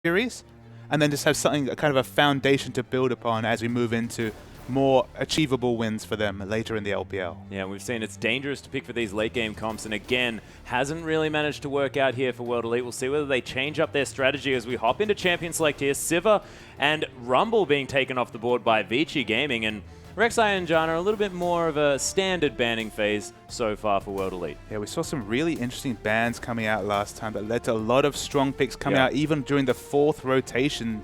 series, and then just have something, kind of a foundation to build upon as we move into more achievable wins for them later in the LPL. Yeah, we've seen it's dangerous to pick for these late game comps, and again, hasn't really managed to work out here for World Elite. We'll see whether they change up their strategy as we hop into Champion Select here. Sivir and Rumble being taken off the board by Vici Gaming, and Rek'Sai and Janna a little bit more of a standard banning phase so far for World Elite. Yeah, we saw some really interesting bans coming out last time that led to a lot of strong picks coming out even during the 4th rotation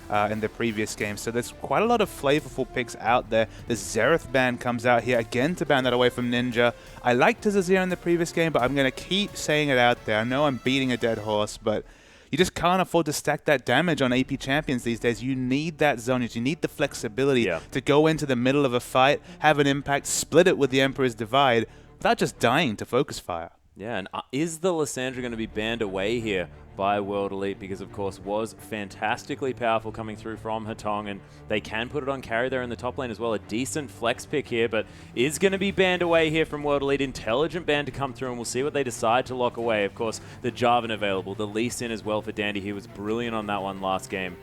in the previous game. So there's quite a lot of flavorful picks out there. The Xerath ban comes out here again to ban that away from Ninja. I liked his Azir in the previous game, but I'm going to keep saying it out there. I know I'm beating a dead horse, but you just can't afford to stack that damage on AP champions these days. You need that zonage. You need the flexibility to go into the middle of a fight, have an impact, split it with the Emperor's Divide without just dying to focus fire. Yeah, and is the Lissandra going to be banned away here by World Elite? Because, of course, was fantastically powerful coming through from Hatong, and they can put it on carry there in the top lane as well. A decent flex pick here, but is going to be banned away here from World Elite. Intelligent ban to come through, and we'll see what they decide to lock away. Of course, the Jarvan available, the Lee Sin as well for Dandy. He was brilliant on that one last game.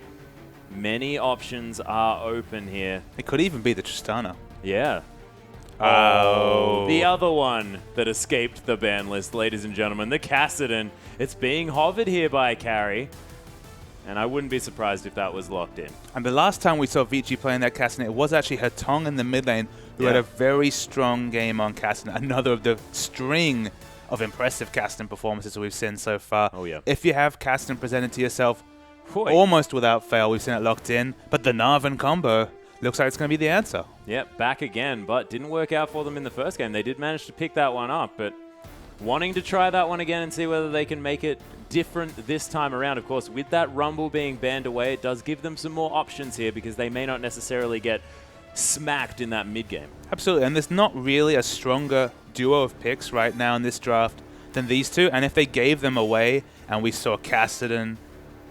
Many options are open here. It could even be the Tristana. Yeah. Oh, the other one that escaped the ban list, ladies and gentlemen, the Kassadin. It's being hovered here by Carry, and I wouldn't be surprised if that was locked in. And the last time we saw Vici playing that Kassadin, it was actually Hatong in the mid lane who had a very strong game on Kassadin. Another of the string of impressive Kassadin performances we've seen so far. Oh, yeah. If you have Kassadin presented to yourself, almost without fail, we've seen it locked in, but the Narvan combo looks like it's going to be the answer. Yep, back again, but didn't work out for them in the first game. They did manage to pick that one up, but wanting to try that one again and see whether they can make it different this time around. Of course, with that Rumble being banned away, it does give them some more options here because they may not necessarily get smacked in that mid game. Absolutely, and there's not really a stronger duo of picks right now in this draft than these two, and if they gave them away and we saw Kassadin,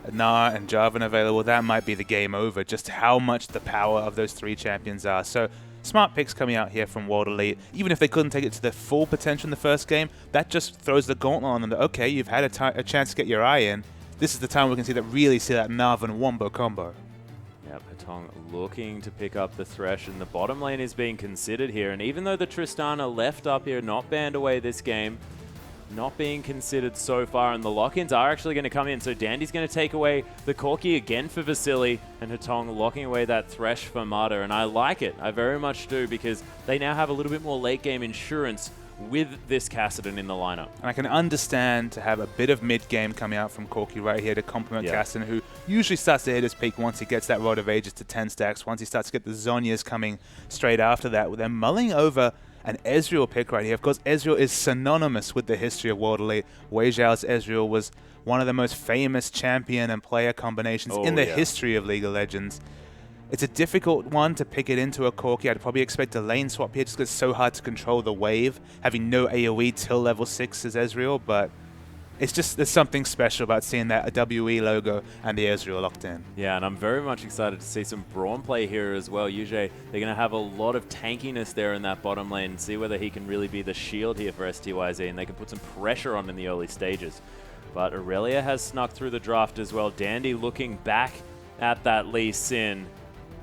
Gnar and Jarvan available, that might be the game over, just how much the power of those 3 champions are. So smart picks coming out here from World Elite. Even if they couldn't take it to their full potential in the first game, that just throws the gauntlet on them that, okay, you've had a chance to get your eye in. This is the time we can really see that Narvan Wombo combo. Yep, Hatong looking to pick up the Thresh, and the bottom lane is being considered here. And even though the Tristana left up here, not banned away this game, not being considered so far, and the lock-ins are actually going to come in. So Dandy's going to take away the Corki again for Vasily, and Hatong locking away that Thresh for Mata. And I like it. I very much do, because they now have a little bit more late-game insurance with this Kassadin in the lineup. And I can understand to have a bit of mid-game coming out from Corki right here to complement Kassadin, who usually starts to hit his peak once he gets that Rod of Ages to 10 stacks, once he starts to get the Zhonya's coming straight after that. They're mulling over an Ezreal pick right here. Of course, Ezreal is synonymous with the history of World Elite. Wei Zhao's Ezreal was one of the most famous champion and player combinations in the history of League of Legends. It's a difficult one to pick it into a Corki. I'd probably expect a lane swap here just because it's so hard to control the wave, having no AoE till level 6 as Ezreal, but it's just, there's something special about seeing that WE logo and the Ezreal locked in. Yeah, and I'm very much excited to see some Braum play here as well. Usually they're going to have a lot of tankiness there in that bottom lane and see whether he can really be the shield here for STYZ, and they can put some pressure on in the early stages. But Aurelia has snuck through the draft as well. Dandy looking back at that Lee Sin,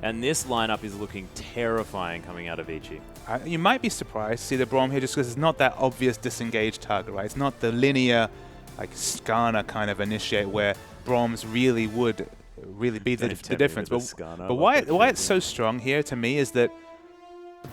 and this lineup is looking terrifying coming out of Vici. You might be surprised to see the Braum here just because it's not that obvious disengaged target, right? It's not the linear, like Skarner kind of initiate where Braum's really would be the difference. But why it's so strong here to me is that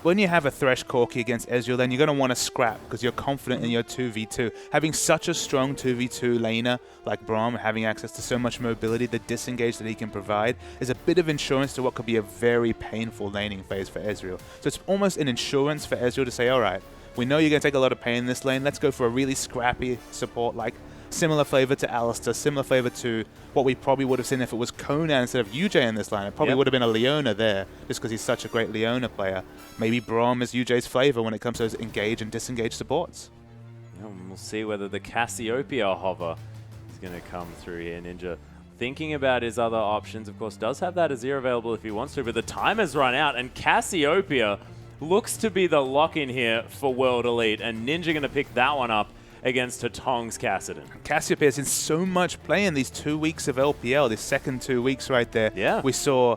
when you have a Thresh Corki against Ezreal, then you're going to want to scrap because you're confident in your 2v2. Having such a strong 2v2 laner like Braum, having access to so much mobility, the disengage that he can provide, is a bit of insurance to what could be a very painful laning phase for Ezreal. So it's almost an insurance for Ezreal to say, all right, we know you're going to take a lot of pain in this lane. Let's go for a really scrappy support like similar flavor to Alistar, similar flavor to what we probably would have seen if it was Conan instead of UJ in this lineup. Probably would have been a Leona there, just because he's such a great Leona player. Maybe Braum is UJ's flavor when it comes to those engage and disengage supports. Yeah, we'll see whether the Cassiopeia hover is going to come through here. Ninja thinking about his other options, of course, does have that Azir available if he wants to, but the time has run out, and Cassiopeia looks to be the lock-in here for World Elite, and Ninja going to pick that one up. against Hatong's Kassadin. Cassiopeia is in so much play in these 2 weeks of LPL, the second 2 weeks right there. Yeah. We saw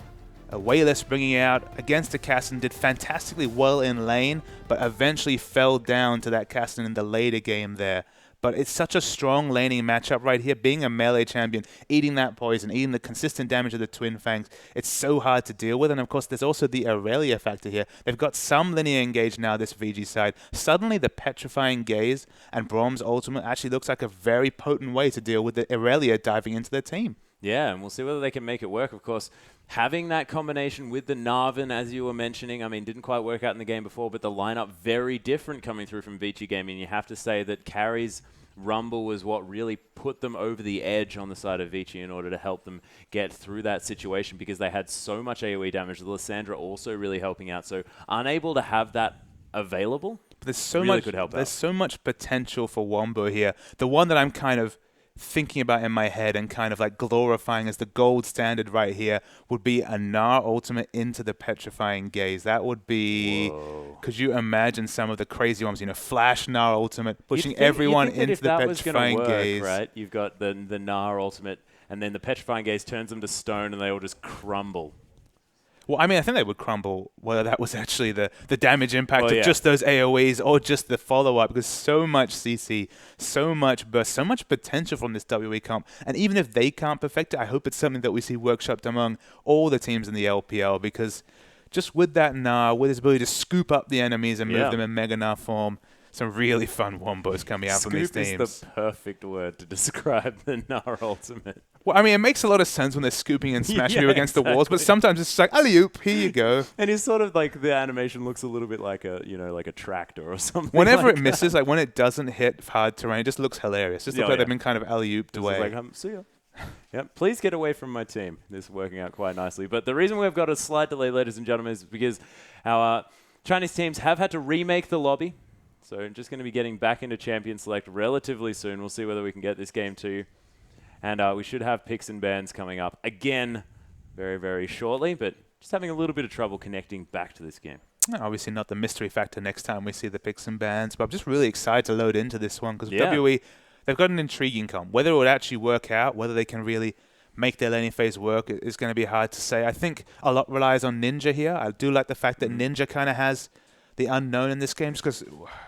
a Wayless bringing out against a Kassadin, did fantastically well in lane, but eventually fell down to that Kassadin in the later game there. But it's such a strong laning matchup right here. Being a melee champion, eating that poison, eating the consistent damage of the Twin Fangs, it's so hard to deal with. And of course, there's also the Aurelia factor here. They've got some linear engage now, this VG side. Suddenly, the Petrifying Gaze and Brom's ultimate actually looks like a very potent way to deal with the Aurelia diving into their team. Yeah, and we'll see whether they can make it work. Of course, having that combination with the Narvan, as you were mentioning, I mean, didn't quite work out in the game before, but the lineup very different coming through from Vici Gaming. You have to say that Carrie's Rumble was what really put them over the edge on the side of Vici in order to help them get through that situation because they had so much AoE damage. The Lysandra also really helping out. So unable to have that available, there's so really much, could help there's out. so much potential for Wombo here. The one that I'm kind of thinking about in my head and kind of like glorifying as the gold standard right here would be a Gnar ultimate into the Petrifying Gaze. That would be... Whoa. Could you imagine some of the crazy ones? You know, Flash Gnar ultimate, pushing everyone into the Petrifying Gaze. Right? You've got the Gnar ultimate, and then the Petrifying Gaze turns them to stone, and they all just crumble. Well, I mean, I think they would crumble whether that was actually the damage impact of just those AoEs or just the follow-up, because so much CC, so much burst, so much potential from this WE comp. And even if they can't perfect it, I hope it's something that we see workshopped among all the teams in the LPL, because just with that Gnar, with his ability to scoop up the enemies and move them in Mega Gnar form, some really fun wombos coming out from these teams. Scoop is the perfect word to describe the Gnar ultimate. Well, I mean, it makes a lot of sense when they're scooping and smashing you against the walls, but sometimes it's just like, alley-oop, here you go. And it's sort of like the animation looks a little bit like a, like a tractor or something. Whenever like it misses, like when it doesn't hit hard terrain, it just looks hilarious. It just looks like they've been kind of alley-ooped away. Like, see ya. Yep. Please get away from my team. This is working out quite nicely. But the reason we've got a slight delay, ladies and gentlemen, is because our Chinese teams have had to remake the lobby. So just going to be getting back into Champion Select relatively soon. We'll see whether we can get this game to you. And we should have picks and bans coming up again very, very shortly. But just having a little bit of trouble connecting back to this game. Obviously not the mystery factor next time we see the picks and bans. But I'm just really excited to load into this one because WE, they've got an intriguing comp. Whether it would actually work out, whether they can really make their laning phase work is going to be hard to say. I think a lot relies on Ninja here. I do like the fact that Ninja kind of has the unknown in this game, just because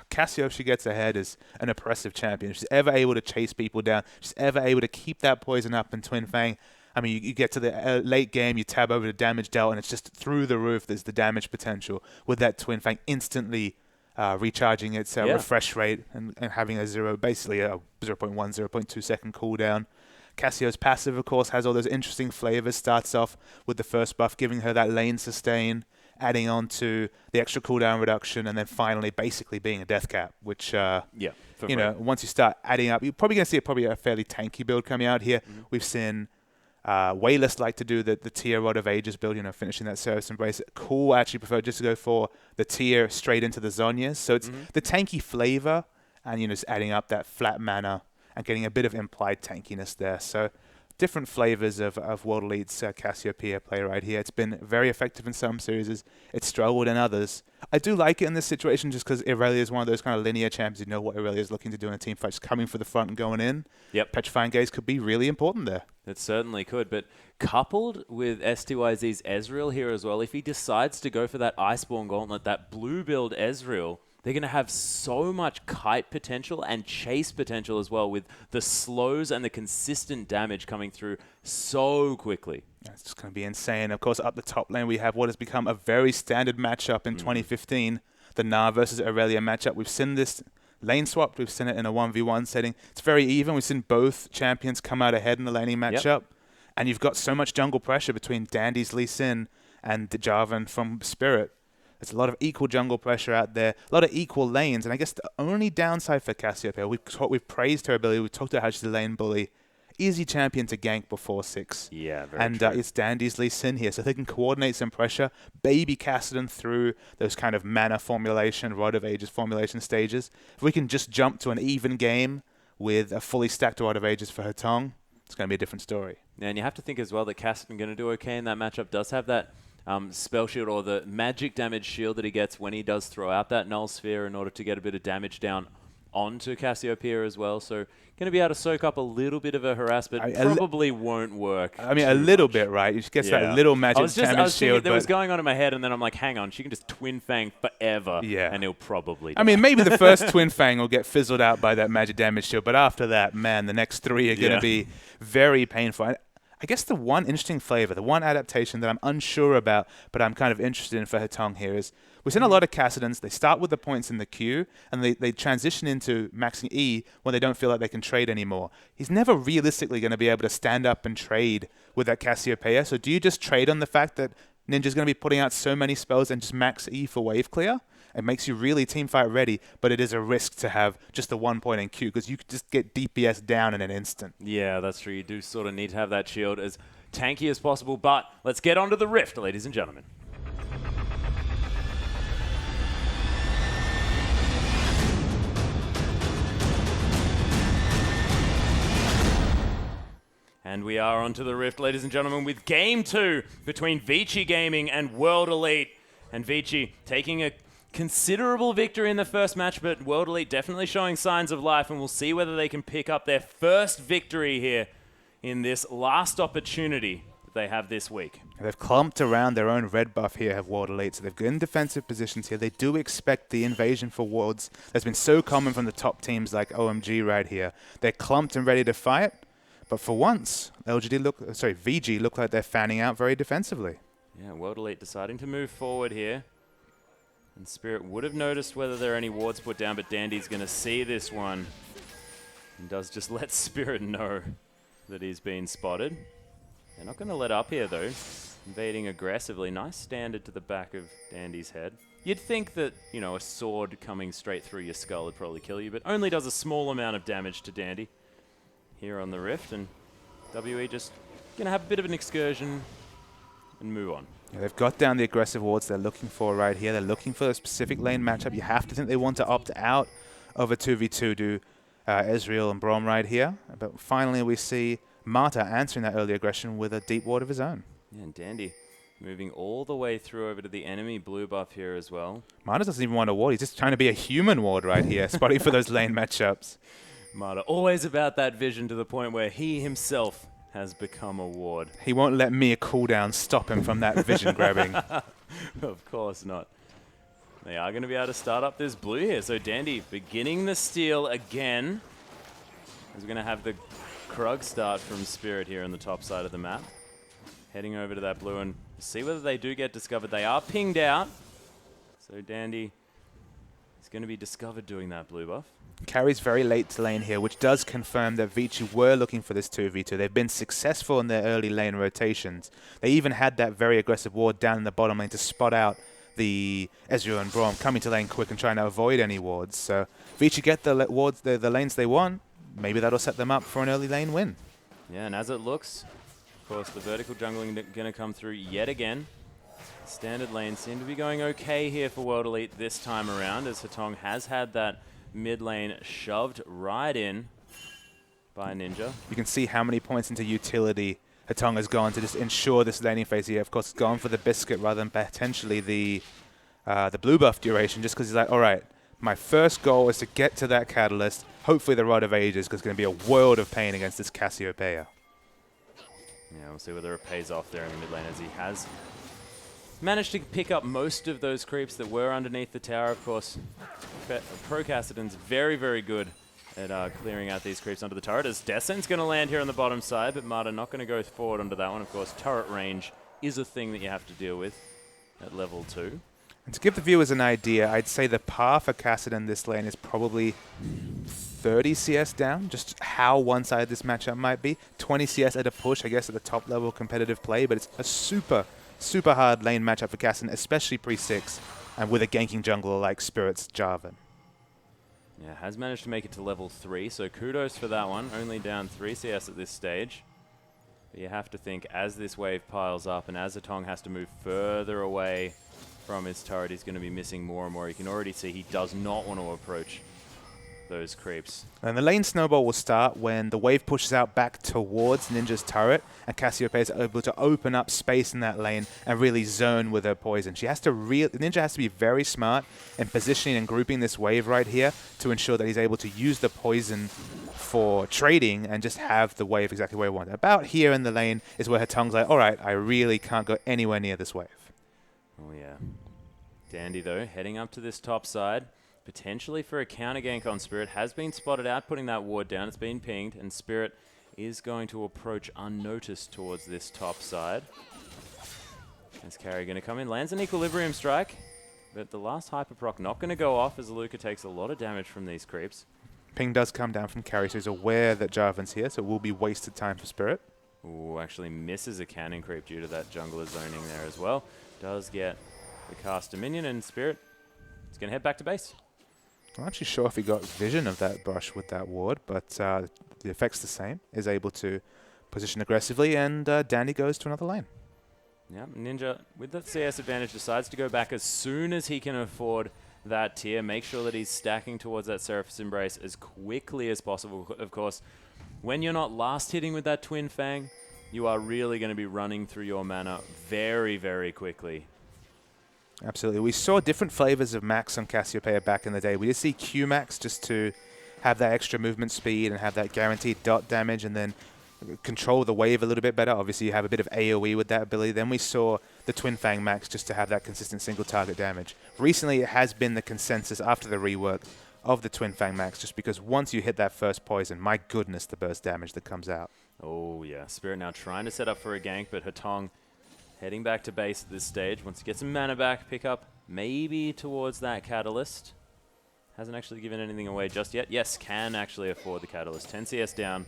Cassio, if she gets ahead, is an oppressive champion. If she's ever able to chase people down, she's ever able to keep that poison up in Twin Fang. I mean, you get to the late game, you tab over the damage dealt, and it's just through the roof. There's the damage potential with that Twin Fang instantly recharging its refresh rate and having basically a 0.1, 0.2 second cooldown. Cassio's passive, of course, has all those interesting flavors. Starts off with the first buff, giving her that lane sustain, adding on to the extra cooldown reduction, and then finally basically being a death cap, which, once you start adding up, you're probably going to see a fairly tanky build coming out here. We've seen Wayless like to do the tier Rod of Ages build, finishing that Service Embrace. Cool actually prefer just to go for the tier straight into the Zhonyas. So it's the tanky flavor and, just adding up that flat mana and getting a bit of implied tankiness there. So different flavors of World Elite's Cassiopeia play right here. It's been very effective in some series. It's struggled in others. I do like it in this situation just because Aurelia is one of those kind of linear champions. You know what Aurelia is looking to do in a team fight, just coming for the front and going in. Yep. Petrifying Gaze could be really important there. It certainly could, but coupled with STYZ's Ezreal here as well, if he decides to go for that Iceborne Gauntlet, that blue build Ezreal, they're going to have so much kite potential and chase potential as well with the slows and the consistent damage coming through so quickly. It's just going to be insane. Of course, up the top lane, we have what has become a very standard matchup in 2015, the Gnar versus Aurelia matchup. We've seen this lane swapped. We've seen it in a 1v1 setting. It's very even. We've seen both champions come out ahead in the laning matchup. And you've got so much jungle pressure between Dandy's Lee Sin and Jarvan from Spirit. There's a lot of equal jungle pressure out there, a lot of equal lanes, and I guess the only downside for Cassiopeia, we've praised her ability, we've talked about how she's a lane bully, easy champion to gank before 6. Yeah, very and true. It's Dandy's Lee Sin here, so they can coordinate some pressure, baby Kassadin through those kind of mana formulation, Rod of Ages formulation stages. If we can just jump to an even game with a fully stacked Rod of Ages for Hatong, it's going to be a different story. And you have to think as well that Kassadin going to do okay in that matchup, does have that spell shield or the magic damage shield that he gets when he does throw out that null sphere in order to get a bit of damage down onto Cassiopeia as well. So going to be able to soak up a little bit of a harass, but probably won't work. I mean, a little bit, right? You get that little magic damage shield. That was going on in my head, and then I'm like, hang on, she can just Twin Fang forever, and he'll probably die. I mean, maybe the first Twin Fang will get fizzled out by that magic damage shield, but after that, man, the next 3 are going to be very painful. I guess the one interesting flavor, the one adaptation that I'm unsure about, but I'm kind of interested in for Hetong here is we've seen a lot of Kassadins. They start with the points in the queue, and they transition into maxing E when they don't feel like they can trade anymore. He's never realistically going to be able to stand up and trade with that Cassiopeia. So do you just trade on the fact that Ninja's going to be putting out so many spells and just max E for wave clear? It makes you really teamfight ready, but it is a risk to have just the 1 point in Q because you could just get DPS down in an instant. Yeah, that's true. You do sort of need to have that shield as tanky as possible, but let's get on to the Rift, ladies and gentlemen. And we are onto the Rift, ladies and gentlemen, with Game 2 between Vici Gaming and World Elite. And Vici taking a considerable victory in the first match, but World Elite definitely showing signs of life, and we'll see whether they can pick up their first victory here in this last opportunity that they have this week. They've clumped around their own red buff here, have World Elite, so they've got in defensive positions here. They do expect the invasion for wards that's been so common from the top teams like OMG right here. They're clumped and ready to fight, but for once, VG look like they're fanning out very defensively. Yeah, World Elite deciding to move forward here. And Spirit would have noticed whether there are any wards put down, but Dandy's going to see this one. And does just let Spirit know that he's been spotted. They're not going to let up here, though. Invading aggressively. Nice standard to the back of Dandy's head. You'd think that, you know, a sword coming straight through your skull would probably kill you, but only does a small amount of damage to Dandy here on the Rift. And WE just going to have a bit of an excursion and move on. Yeah, they've got down the aggressive wards they're looking for right here. They're looking for a specific lane matchup. You have to think they want to opt out of a 2v2 to Ezreal and Braum right here. But finally we see Marta answering that early aggression with a deep ward of his own. Yeah, and Dandy moving all the way through over to the enemy blue buff here as well. Marta doesn't even want a ward. He's just trying to be a human ward right here, spotting for those lane matchups. Marta always about that vision to the point where he himself has become a ward. He won't let me a cooldown stop him from that vision grabbing. Of course not. They are going to be able to start up this blue here. So Dandy beginning the steal again. As we're going to have the Krug start from Spirit here on the top side of the map. Heading over to that blue and see whether they do get discovered. They are pinged out. So Dandy is going to be discovered doing that blue buff. Carries very late to lane here, which does confirm that Vici were looking for this 2v2. They've been successful in their early lane rotations. They even had that very aggressive ward down in the bottom lane to spot out the Ezreal and Braum coming to lane quick and trying to avoid any wards. So Vici get the wards, the lanes they want. Maybe that'll set them up for an early lane win. Yeah, and as it looks, of course, the vertical jungling going to come through yet again. Standard lanes seem to be going okay here for World Elite this time around, as Hetong has had that mid lane shoved right in by Ninja. You can see how many points into utility Hetong has gone to just ensure this laning phase here. Of course, it's gone for the biscuit rather than potentially the blue buff duration, just because he's like, all right, my first goal is to get to that catalyst. Hopefully the Rod of Ages, because it's going to be a world of pain against this Cassiopeia. Yeah, we'll see whether it pays off there in the mid lane, as he has managed to pick up most of those creeps that were underneath the tower. Of course, Pro Kassadin's very, very good at clearing out these creeps under the turret, as Descent's going to land here on the bottom side, but Marta not going to go forward onto that one. Of course, turret range is a thing that you have to deal with at level 2. And to give the viewers an idea, I'd say the par for Kassadin this lane is probably 30 CS down, just how one-sided this matchup might be. 20 CS at a push, I guess, at the top level competitive play, but it's a super hard lane matchup for Kassadin, especially pre-6, and with a ganking jungler like Spirit's Jarvan. Yeah, has managed to make it to level 3, so kudos for that one. Only down 3 CS at this stage. But you have to think, as this wave piles up and as Hetong has to move further away from his turret, he's going to be missing more and more. You can already see he does not want to approach those creeps. And the lane snowball will start when the wave pushes out back towards Ninja's turret, and Cassiopeia is able to open up space in that lane and really zone with her poison. Ninja has to be very smart in positioning and grouping this wave right here to ensure that he's able to use the poison for trading and just have the wave exactly where he wants. About here in the lane is where Hetong's like, all right, I really can't go anywhere near this wave. Oh, yeah. Dandy, though, heading up to this top side. Potentially for a counter gank on Spirit. Has been spotted out, putting that ward down. It's been pinged, and Spirit is going to approach unnoticed towards this top side. Is Carry going to come in? Lands an Equilibrium Strike, but the last Hyperproc not going to go off as Aluka takes a lot of damage from these creeps. Ping does come down from Carry, so he's aware that Jarvan's here, so it will be wasted time for Spirit. Ooh, actually misses a cannon creep due to that jungler zoning there as well. Does get the caster minion, and Spirit is going to head back to base. I'm not actually sure if he got vision of that brush with that ward, but the effect's the same. Is able to position aggressively, and Dandy goes to another lane. Yeah, Ninja, with the CS advantage, decides to go back as soon as he can afford that tier. Make sure that he's stacking towards that Seraphis Embrace as quickly as possible. Of course, when you're not last hitting with that Twin Fang, you are really going to be running through your mana very, very quickly. Absolutely. We saw different flavors of Max on Cassiopeia back in the day. We did see Q Max just to have that extra movement speed and have that guaranteed dot damage and then control the wave a little bit better. Obviously, you have a bit of AoE with that ability. Then we saw the Twin Fang Max just to have that consistent single target damage. Recently, it has been the consensus after the rework of the Twin Fang Max just because once you hit that first poison, my goodness, the burst damage that comes out. Oh, yeah. Spirit now trying to set up for a gank, but Hetong heading back to base at this stage. Wants to get some mana back, pick up maybe towards that Catalyst. Hasn't actually given anything away just yet. Yes, can actually afford the Catalyst. 10 CS down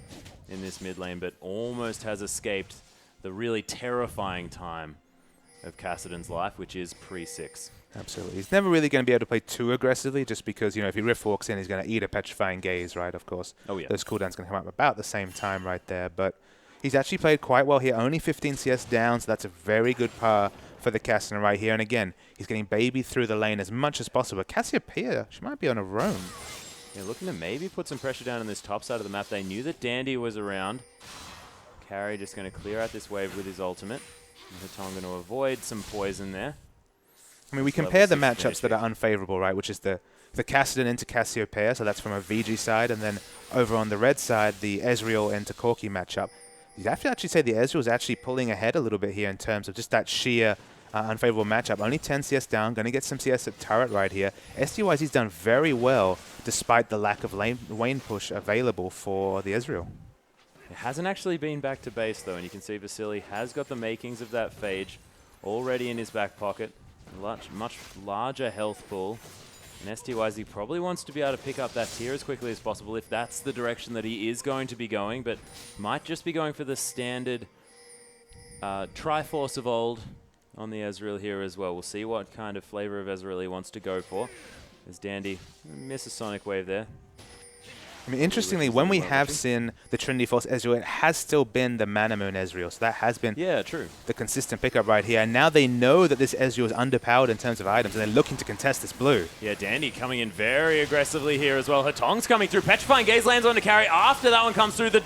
in this mid lane, but almost has escaped the really terrifying time of Kassadin's life, which is pre-6. Absolutely. He's never really going to be able to play too aggressively just because, if he Rift walks in, he's going to eat a Petrifying Gaze, right, of course. Oh, yeah. Those cooldowns going to come up about the same time right there, but he's actually played quite well here. Only 15 CS down, so that's a very good par for the Kassadin right here. And again, he's getting babied through the lane as much as possible. Cassiopeia, she might be on a roam. Yeah, looking to maybe put some pressure down on this top side of the map. They knew that Dandy was around. Carry just going to clear out this wave with his ultimate. Hetong going to avoid some poison there. I mean, we compare the matchups that are unfavorable, right, which is the Kassadin into Cassiopeia, so that's from a VG side, and then over on the red side, the Ezreal into Corki matchup. You have to actually say the Ezreal is actually pulling ahead a little bit here in terms of just that sheer unfavorable matchup. Only 10 CS down, going to get some CS at turret right here. SDYZ's done very well despite the lack of lane push available for the Ezreal. It hasn't actually been back to base, though, and you can see Vasily has got the makings of that Phage already in his back pocket. Much larger health pool. And SDYZ probably wants to be able to pick up that tier as quickly as possible if that's the direction that he is going to be going, but might just be going for the standard Triforce of old on the Ezreal here as well. We'll see what kind of flavor of Ezreal he wants to go for. As Dandy miss a Sonic Wave there. I mean, interestingly, when we have seen the Trinity Force Ezreal, it has still been the Mana Moon Ezreal. So that has been the consistent pickup right here. And now they know that this Ezreal is underpowered in terms of items, and they're looking to contest this blue. Yeah, Dandy coming in very aggressively here as well. Hetong's coming through. Petrifying Gaze lands on the carry. After that one comes through, the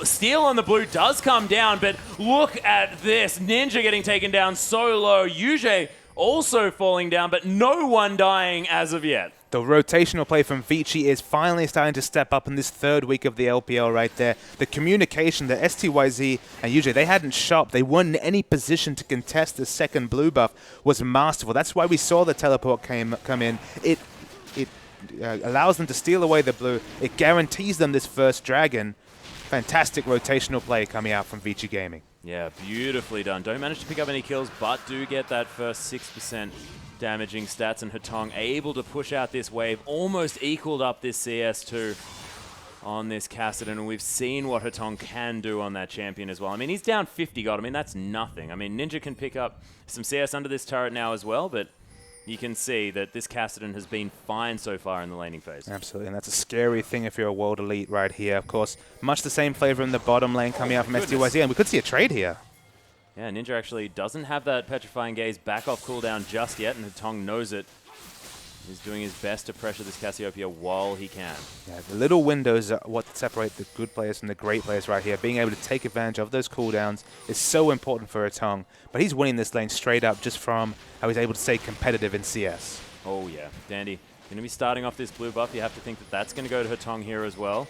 steal on the blue does come down. But look at this. Ninja getting taken down so low. Yuge also falling down, but no one dying as of yet. The rotational play from Vici is finally starting to step up in this third week of the LPL right there. The communication that STYZ and UJ, they hadn't shopped. They weren't in any position to contest the second blue buff was masterful. That's why we saw the teleport come in. It allows them to steal away the blue. It guarantees them this first dragon. Fantastic rotational play coming out from Vici Gaming. Yeah, beautifully done. Don't manage to pick up any kills, but do get that first 6% damaging stats, and Hetong able to push out this wave, almost equaled up this CS2 on this Kassadin, and we've seen what Hetong can do on that champion as well. I mean, he's down 50 gold. I mean, that's nothing. I mean, Ninja can pick up some CS under this turret now as well, but you can see that this Kassadin has been fine so far in the laning phase. Absolutely, and that's a scary thing if you're a world elite right here. Of course, much the same flavor in the bottom lane coming out from SDYZ, and we could see a trade here. Yeah, Ninja actually doesn't have that Petrifying Gaze back off cooldown just yet, and Hetong knows it. is doing his best to pressure this Cassiopeia while he can. Yeah, the little windows are what separate the good players from the great players right here. Being able to take advantage of those cooldowns is so important for Atong. But he's winning this lane straight up just from how he's able to stay competitive in CS. Oh yeah, Dandy going to be starting off this blue buff. You have to think that that's going to go to Hatong here as well.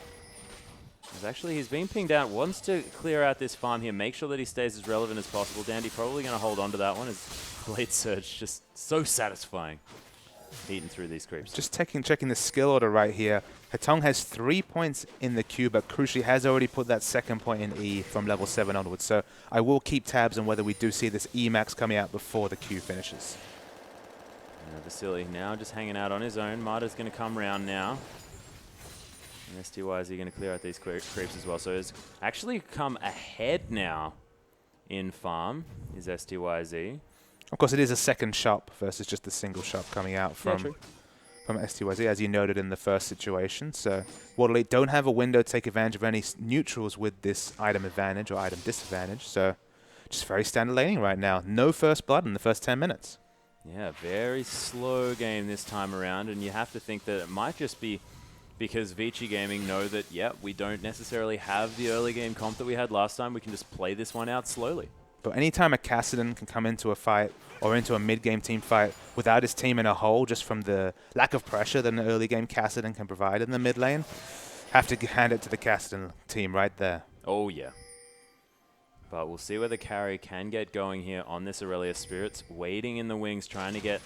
Actually, he's been pinged out, wants to clear out this farm here, make sure that he stays as relevant as possible. Dandy probably going to hold on to that one as Blade Surge just so satisfying. Eating through these creeps. Just checking the skill order right here. Hatong has 3 points in the queue, but crucially has already put that second point in E from level 7 onwards. So I will keep tabs on whether we do see this E max coming out before the queue finishes. Vici now just hanging out on his own. Marta's going to come round now. And STYZ going to clear out these creeps as well. So he's actually come ahead now in farm, is STYZ. Of course, it is a second shop versus just a single shop coming out from STYZ, as you noted in the first situation. So World Elite don't have a window to take advantage of any neutrals with this item advantage or item disadvantage. So just very standard laning right now. No first blood in the first 10 minutes. Yeah, very slow game this time around. And you have to think that it might just be because Vici Gaming know that, yeah, we don't necessarily have the early game comp that we had last time. We can just play this one out slowly. But anytime a Kassadin can come into a fight or into a mid-game team fight without his team in a hole, just from the lack of pressure that an early game Kassadin can provide in the mid lane, have to hand it to the Kassadin team right there. Oh, yeah. But we'll see where the carry can get going here on this Aurelia Spirits. Waiting in the wings, trying to get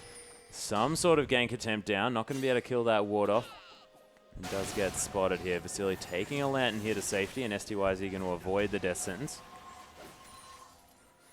some sort of gank attempt down. Not going to be able to kill that ward off. And does get spotted here. Vici taking a lantern here to safety, and STYZ going to avoid the death sentence.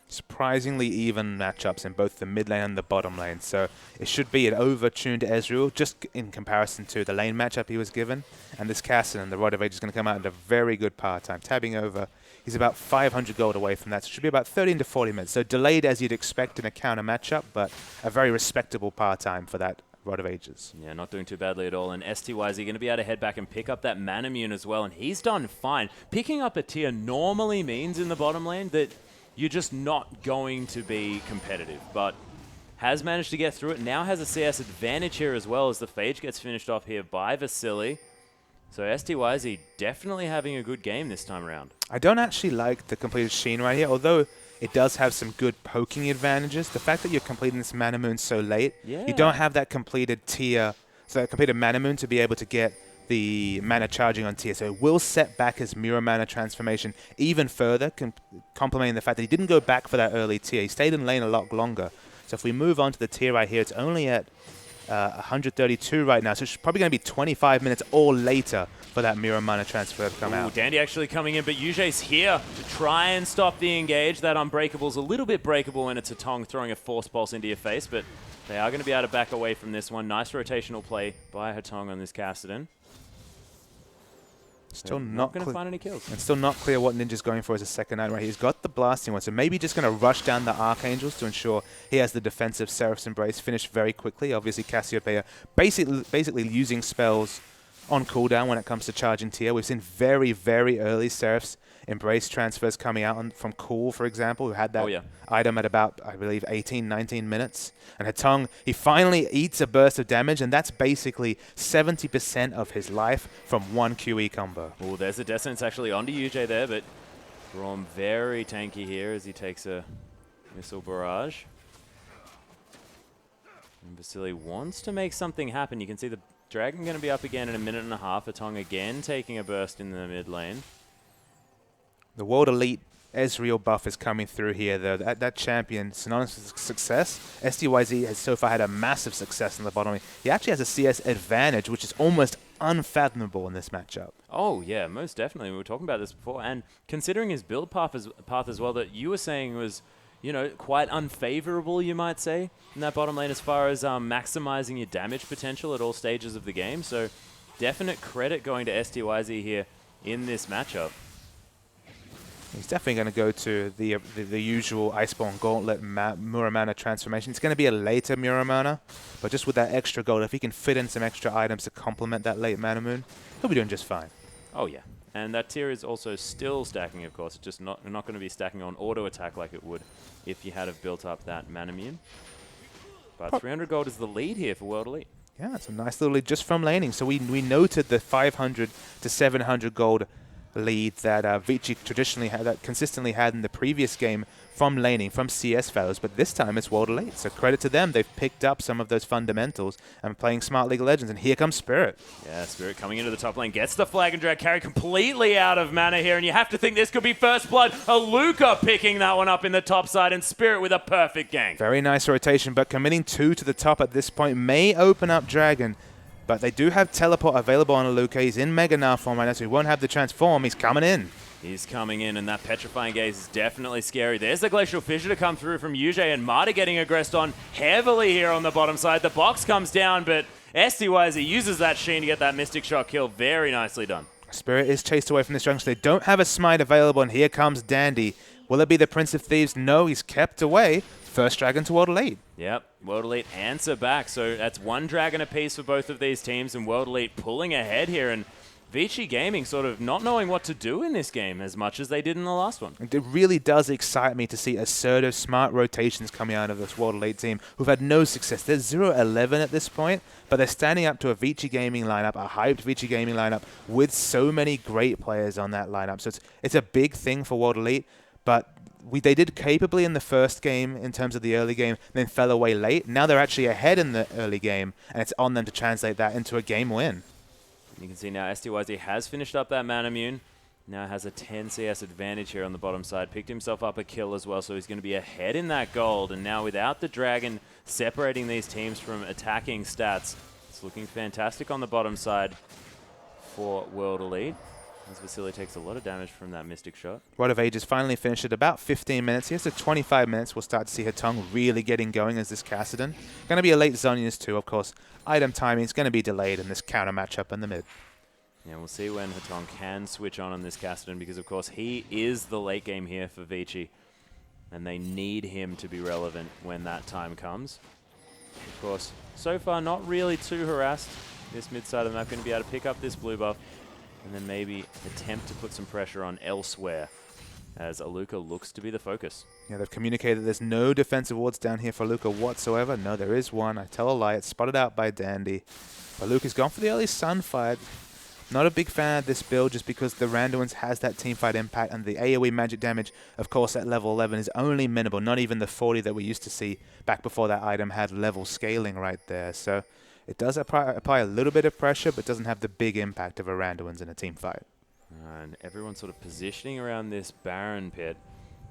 Surprisingly even matchups in both the mid lane and the bottom lane. So it should be an over-tuned Ezreal just in comparison to the lane matchup he was given. And this Kassadin, the Rod of Age, is going to come out at a very good power time. Tabbing over, he's about 500 gold away from that. So it should be about 30 to 40 minutes. So delayed as you'd expect in a counter matchup, but a very respectable power time for that Rod of Ages. Yeah, not doing too badly at all. And STYZ going to be able to head back and pick up that Manamune as well. And he's done fine. Picking up a tier normally means in the bottom lane that you're just not going to be competitive, but has managed to get through it. Now has a CS advantage here as well as the Phage gets finished off here by Vici. So STYZ definitely having a good game this time around. I don't actually like the completed Sheen right here, although it does have some good poking advantages. The fact that you're completing this Mana Moon so late, you don't have that completed tier, so that completed Mana Moon to be able to get the mana charging on tier. So it will set back his Mirror Mana transformation even further, complementing the fact that he didn't go back for that early tier. He stayed in lane a lot longer. So if we move on to the tier right here, it's only at 132 right now. So it's probably going to be 25 minutes or later for that Mirror Mana transfer to come out. Dandy actually coming in, but Yuje's here to try and stop the engage. That Unbreakable's a little bit breakable when it's a Tong throwing a Force Pulse into your face, but they are going to be able to back away from this one. Nice rotational play by Hatong on this Kassadin. Still not going to find any kills. And still not clear what Ninja's going for as a second item right here. He's got the blasting one, so maybe just going to rush down the Archangels to ensure he has the defensive Seraph's Embrace finished very quickly. Obviously, Cassiopeia basically using spells on cooldown when it comes to charging tier. We've seen very, very early Seraph's Embrace transfers coming out from Cool, for example, who had that item at about, I believe, 18, 19 minutes. And Hatong, he finally eats a burst of damage, and that's basically 70% of his life from one QE combo. Oh, there's a Death Sentence actually onto UJ there, but Braum very tanky here as he takes a Missile Barrage. And Vici wants to make something happen. You can see the Dragon going to be up again in a minute and a half. Hatong again taking a burst in the mid lane. The World Elite Ezreal buff is coming through here, though. That champion, synonymous with success. STYZ has so far had a massive success in the bottom lane. He actually has a CS advantage, which is almost unfathomable in this matchup. Oh, yeah, most definitely. We were talking about this before. And considering his build path as well, that you were saying was, you know, quite unfavorable, you might say, in that bottom lane as far as maximizing your damage potential at all stages of the game. So definite credit going to STYZ here in this matchup. He's definitely going to go to the usual Iceborne Gauntlet Mirror Mana transformation. It's going to be a later Mirror Mana, but just with that extra gold, if he can fit in some extra items to complement that late Mana Moon, he'll be doing just fine. Oh, yeah. And that tier is also still stacking, of course. It's just not going to be stacking on auto attack like it would if you had have built up that Manamune. But 300 gold is the lead here for World Elite. Yeah, it's a nice little lead just from laning. So we noted the 500 to 700 gold lead that Vici traditionally had, that consistently had in the previous game from laning, from CS fellows, but this time it's World Elite. So credit to them. They've picked up some of those fundamentals and playing smart League of Legends. And here comes Spirit. Yeah, Spirit coming into the top lane, gets the flag and drag carry completely out of mana here, and you have to think this could be first blood. Aluka picking that one up in the top side, and Spirit with a perfect gank. Very nice rotation, but committing 2 to the top at this point may open up Dragon. But they do have teleport available on Aluka. He's in Mega Gnar form right now, so he won't have the transform. He's coming in. He's coming in, and that Petrifying Gaze is definitely scary. There's the Glacial Fissure to come through from Yuji, and Marta getting aggressed on heavily here on the bottom side. The box comes down, but STYZ uses that Sheen to get that Mystic Shot kill. Very nicely done. Spirit is chased away from this junction. They don't have a smite available, and here comes Dandy. Will it be the Prince of Thieves? No, he's kept away. First Dragon to World Elite. Yep, World Elite answer back. So that's 1 Dragon apiece for both of these teams, and World Elite pulling ahead here. And Vici Gaming sort of not knowing what to do in this game as much as they did in the last one. It really does excite me to see assertive, smart rotations coming out of this World Elite team who've had no success. They're 0-11 at this point, but they're standing up to a Vici Gaming lineup, a hyped Vici Gaming lineup with so many great players on that lineup. So it's a big thing for World Elite, but they did capably in the first game in terms of the early game, then fell away late. Now they're actually ahead in the early game, and it's on them to translate that into a game win. You can see now STYZ has finished up that Manamune. Now has a 10 CS advantage here on the bottom side. Picked himself up a kill as well, so he's going to be ahead in that gold. And now without the Dragon separating these teams from attacking stats, it's looking fantastic on the bottom side for World Elite. As Vasily takes a lot of damage from that Mystic Shot. Rod of Ages finally finished at about 15 minutes. Here's to 25 minutes. We'll start to see her tongue really getting going as this Kassadin. Going to be a late Zhonya's too, of course. Item timing is going to be delayed in this counter matchup in the mid. Yeah, we'll see when Hatong can switch on this Kassadin because, of course, he is the late game here for Vici. And they need him to be relevant when that time comes. Of course, so far not really too harassed. This mid side of the map going to be able to pick up this blue buff. And then maybe attempt to put some pressure on elsewhere as Aluka looks to be the focus. Yeah, they've communicated there's no defensive wards down here for Aluka whatsoever. No, there is one. I tell a lie. It's spotted out by Dandy. But Aluka's gone for the early Sunfight. Not a big fan of this build just because the Randuin's has that teamfight impact, and the AoE magic damage, of course, at level 11 is only minimal. Not even the 40 that we used to see back before that item had level scaling right there. So it does apply a little bit of pressure, but doesn't have the big impact of a Randuin's in a team fight. And everyone's sort of positioning around this Baron pit,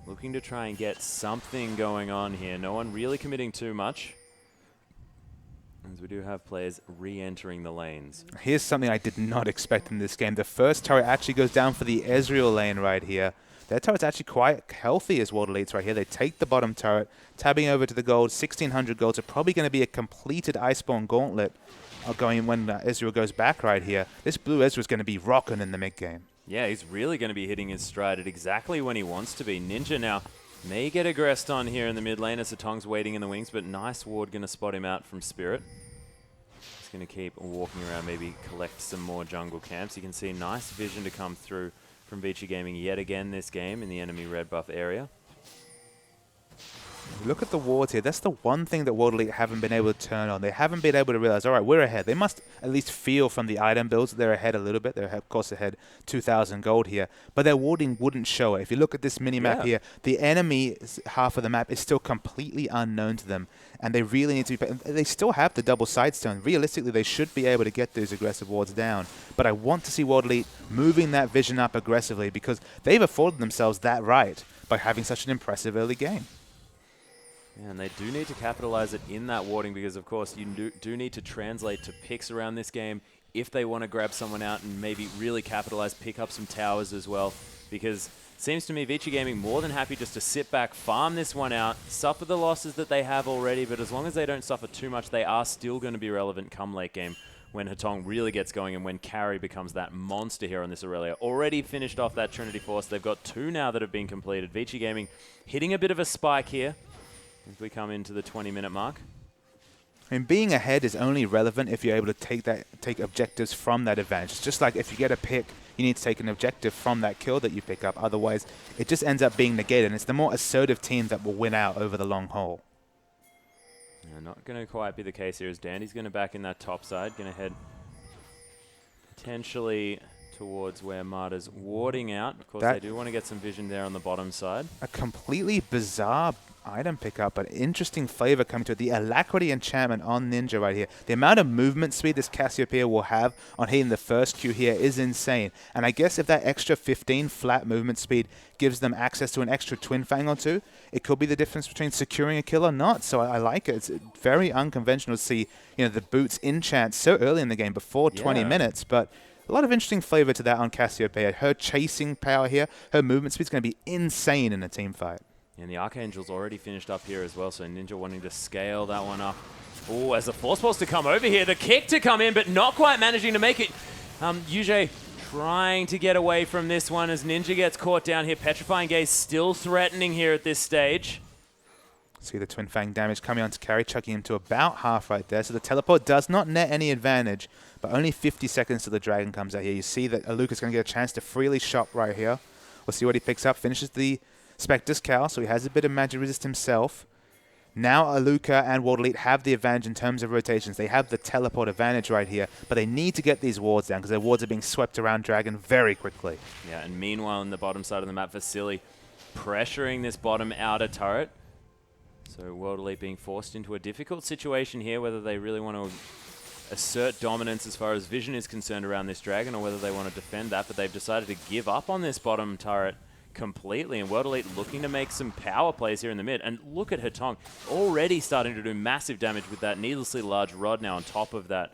looking to try and get something going on here. No one really committing too much, as we do have players re-entering the lanes. Here's something I did not expect in this game. The first turret actually goes down for the Ezreal lane right here. Their turret's actually quite healthy as World Elites right here. They take the bottom turret, tabbing over to the gold. 1,600 golds are probably going to be a completed Iceborne Gauntlet going when Ezreal goes back right here. This blue Ezreal's going to be rocking in the mid game. Yeah, he's really going to be hitting his stride at exactly when he wants to be. Ninja now may get aggressed on here in the mid lane as Satong's waiting in the wings, but nice ward going to spot him out from Spirit. He's going to keep walking around, maybe collect some more jungle camps. You can see nice vision to come through from Vici Gaming yet again this game in the enemy red buff area. Look at the wards here. That's the one thing that World Elite haven't been able to turn on. They haven't been able to realize, all right, we're ahead. They must at least feel from the item builds that they're ahead a little bit. They're, of course, ahead 2,000 gold here. But their warding wouldn't show it. If you look at this mini-map here, the enemy half of the map is still completely unknown to them. And they really need to be... They still have the double sidestone. Realistically, they should be able to get those aggressive wards down. But I want to see World Elite moving that vision up aggressively because they've afforded themselves that right by having such an impressive early game. Yeah, and they do need to capitalize it in that warding because, of course, you do need to translate to picks around this game if they want to grab someone out and maybe really capitalize, pick up some towers as well. Because it seems to me Vici Gaming more than happy just to sit back, farm this one out, suffer the losses that they have already, but as long as they don't suffer too much, they are still going to be relevant come late game when Hatong really gets going and when Carry becomes that monster here on this Aurelia. Already finished off that Trinity Force. They've got 2 now that have been completed. Vici Gaming hitting a bit of a spike here as we come into the 20-minute mark. I mean, being ahead is only relevant if you're able to take objectives from that advantage. It's just like if you get a pick, you need to take an objective from that kill that you pick up. Otherwise, it just ends up being negated. And it's the more assertive team that will win out over the long haul. Not going to quite be the case here as Dandy's going to back in that top side. Going to head potentially towards where Marta's warding out. Of course, they do want to get some vision there on the bottom side. A completely bizarre item pickup, but interesting flavor coming to it. The Alacrity enchantment on Ninja right here. The amount of movement speed this Cassiopeia will have on hitting the first Q here is insane. And I guess if that extra 15 flat movement speed gives them access to an extra Twin Fang or two, it could be the difference between securing a kill or not. So I like it. It's very unconventional to see, you know, the boots enchant so early in the game, before 20 minutes, but a lot of interesting flavor to that on Cassiopeia. Her chasing power here, her movement speed is going to be insane in a team fight. And the Archangel's already finished up here as well, so Ninja wanting to scale that one up. Oh, as the Force Pulse to come over here, the kick to come in, but not quite managing to make it. Yuji trying to get away from this one as Ninja gets caught down here. Petrifying Gaze still threatening here at this stage. See the Twin Fang damage coming onto Carry, chucking him to about half right there. So the teleport does not net any advantage, but only 50 seconds till the Dragon comes out here. You see that Alucard's going to get a chance to freely shop right here. We'll see what he picks up. Finishes the Spectre's Cowl, so he has a bit of magic resist himself. Now Alucard and World Elite have the advantage in terms of rotations. They have the teleport advantage right here, but they need to get these wards down because their wards are being swept around Dragon very quickly. Yeah, and meanwhile in the bottom side of the map, Vasily pressuring this bottom outer turret. So World Elite being forced into a difficult situation here, whether they really want to assert dominance as far as vision is concerned around this Dragon or whether they want to defend that, but they've decided to give up on this bottom turret completely, and World Elite looking to make some power plays here in the mid. And look at Hatong already starting to do massive damage with that needlessly large rod now on top of that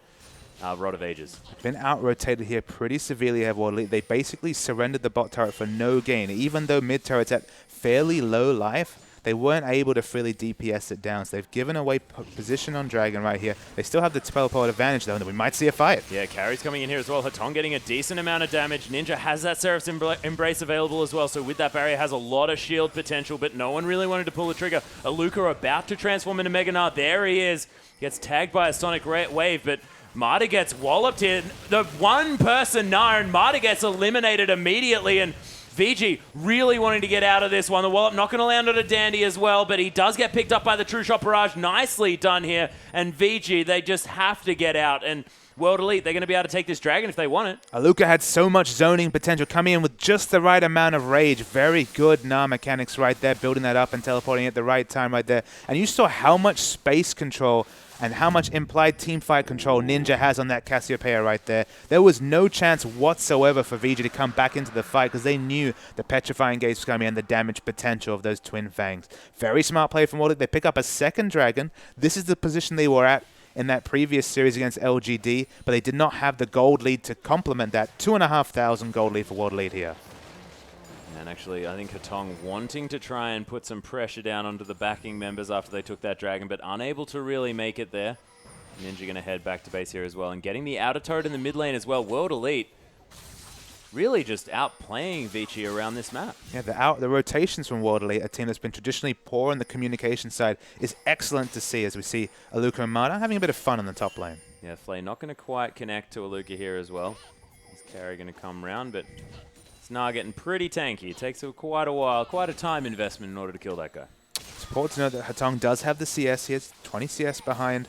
Rod of Ages. Been out-rotated here pretty severely, have World Elite. They basically surrendered the bot turret for no gain. Even though mid turret's at fairly low life, they weren't able to freely DPS it down. So they've given away position on Dragon right here. They still have the teleport advantage, though, and we might see a fight. Yeah, Carry's coming in here as well. Hatong getting a decent amount of damage. Ninja has that Seraph's Embrace available as well, so with that barrier has a lot of shield potential, but no one really wanted to pull the trigger. Alucard about to transform into Mega Gnar. There he is. Gets tagged by a Sonic Wave, but Marta gets walloped here. The one-person Gnar, and Marta gets eliminated immediately, and Vici really wanting to get out of this one. The wallop not going to land on a Dandy as well, but he does get picked up by the True Shot Barrage. Nicely done here. And Vici, they just have to get out. And World Elite, they're going to be able to take this Dragon if they want it. Alucard had so much zoning potential, coming in with just the right amount of rage. Very good Gnar mechanics right there, building that up and teleporting at the right time right there. And you saw how much space control and how much implied teamfight control Ninja has on that Cassiopeia right there. There was no chance whatsoever for Vici to come back into the fight because they knew the Petrifying Gaze was coming and the damage potential of those Twin Fangs. Very smart play from World Elite. They pick up a second Dragon. This is the position they were at in that previous series against LGD, but they did not have the gold lead to complement that. 2,500 gold lead for World Elite here. And actually, I think Hatong wanting to try and put some pressure down onto the backing members after they took that Dragon, but unable to really make it there. Ninja going to head back to base here as well, and getting the outer turret in the mid lane as well. World Elite really just outplaying Vici around this map. Yeah, the rotations from World Elite, a team that's been traditionally poor on the communication side, is excellent to see as we see Alucard and Marta having a bit of fun in the top lane. Yeah, Flay not going to quite connect to Alucard here as well. His carry going to come round, but Gnar getting pretty tanky. It takes quite a while, quite a time investment in order to kill that guy. It's important to know that Hatong does have the CS here. It's 20 CS behind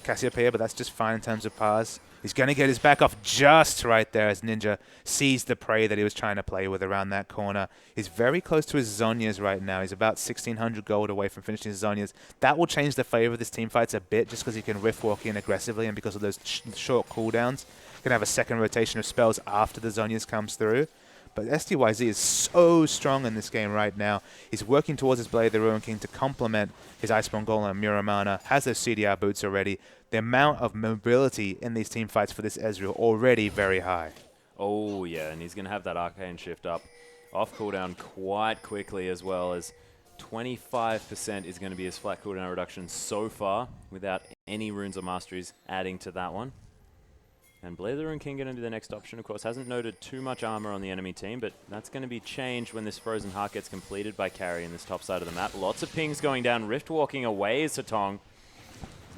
Cassiopeia, but that's just fine in terms of pars. He's going to get his back off just right there as Ninja sees the prey that he was trying to play with around that corner. He's very close to his Zhonya's right now. He's about 1,600 gold away from finishing his Zhonya's. That will change the flavor of this team fights a bit just because he can rift walk in aggressively and because of those short cooldowns. Going to have a second rotation of spells after the Zhonya's comes through. But STYZ is so strong in this game right now. He's working towards his Blade of the Ruin King to complement his Iceborne Golem and Muramana. Has those CDR boots already. The amount of mobility in these team fights for this Ezreal already very high. Oh, yeah, and he's going to have that Arcane Shift up off cooldown quite quickly as well, as 25% is going to be his flat cooldown reduction so far without any runes or masteries adding to that one. And Blade of the Ruin King going to be the next option, of course. Hasn't noted too much armor on the enemy team, but that's going to be changed when this Frozen Heart gets completed by Carry in this top side of the map. Lots of pings going down. Rift walking away is Hatong.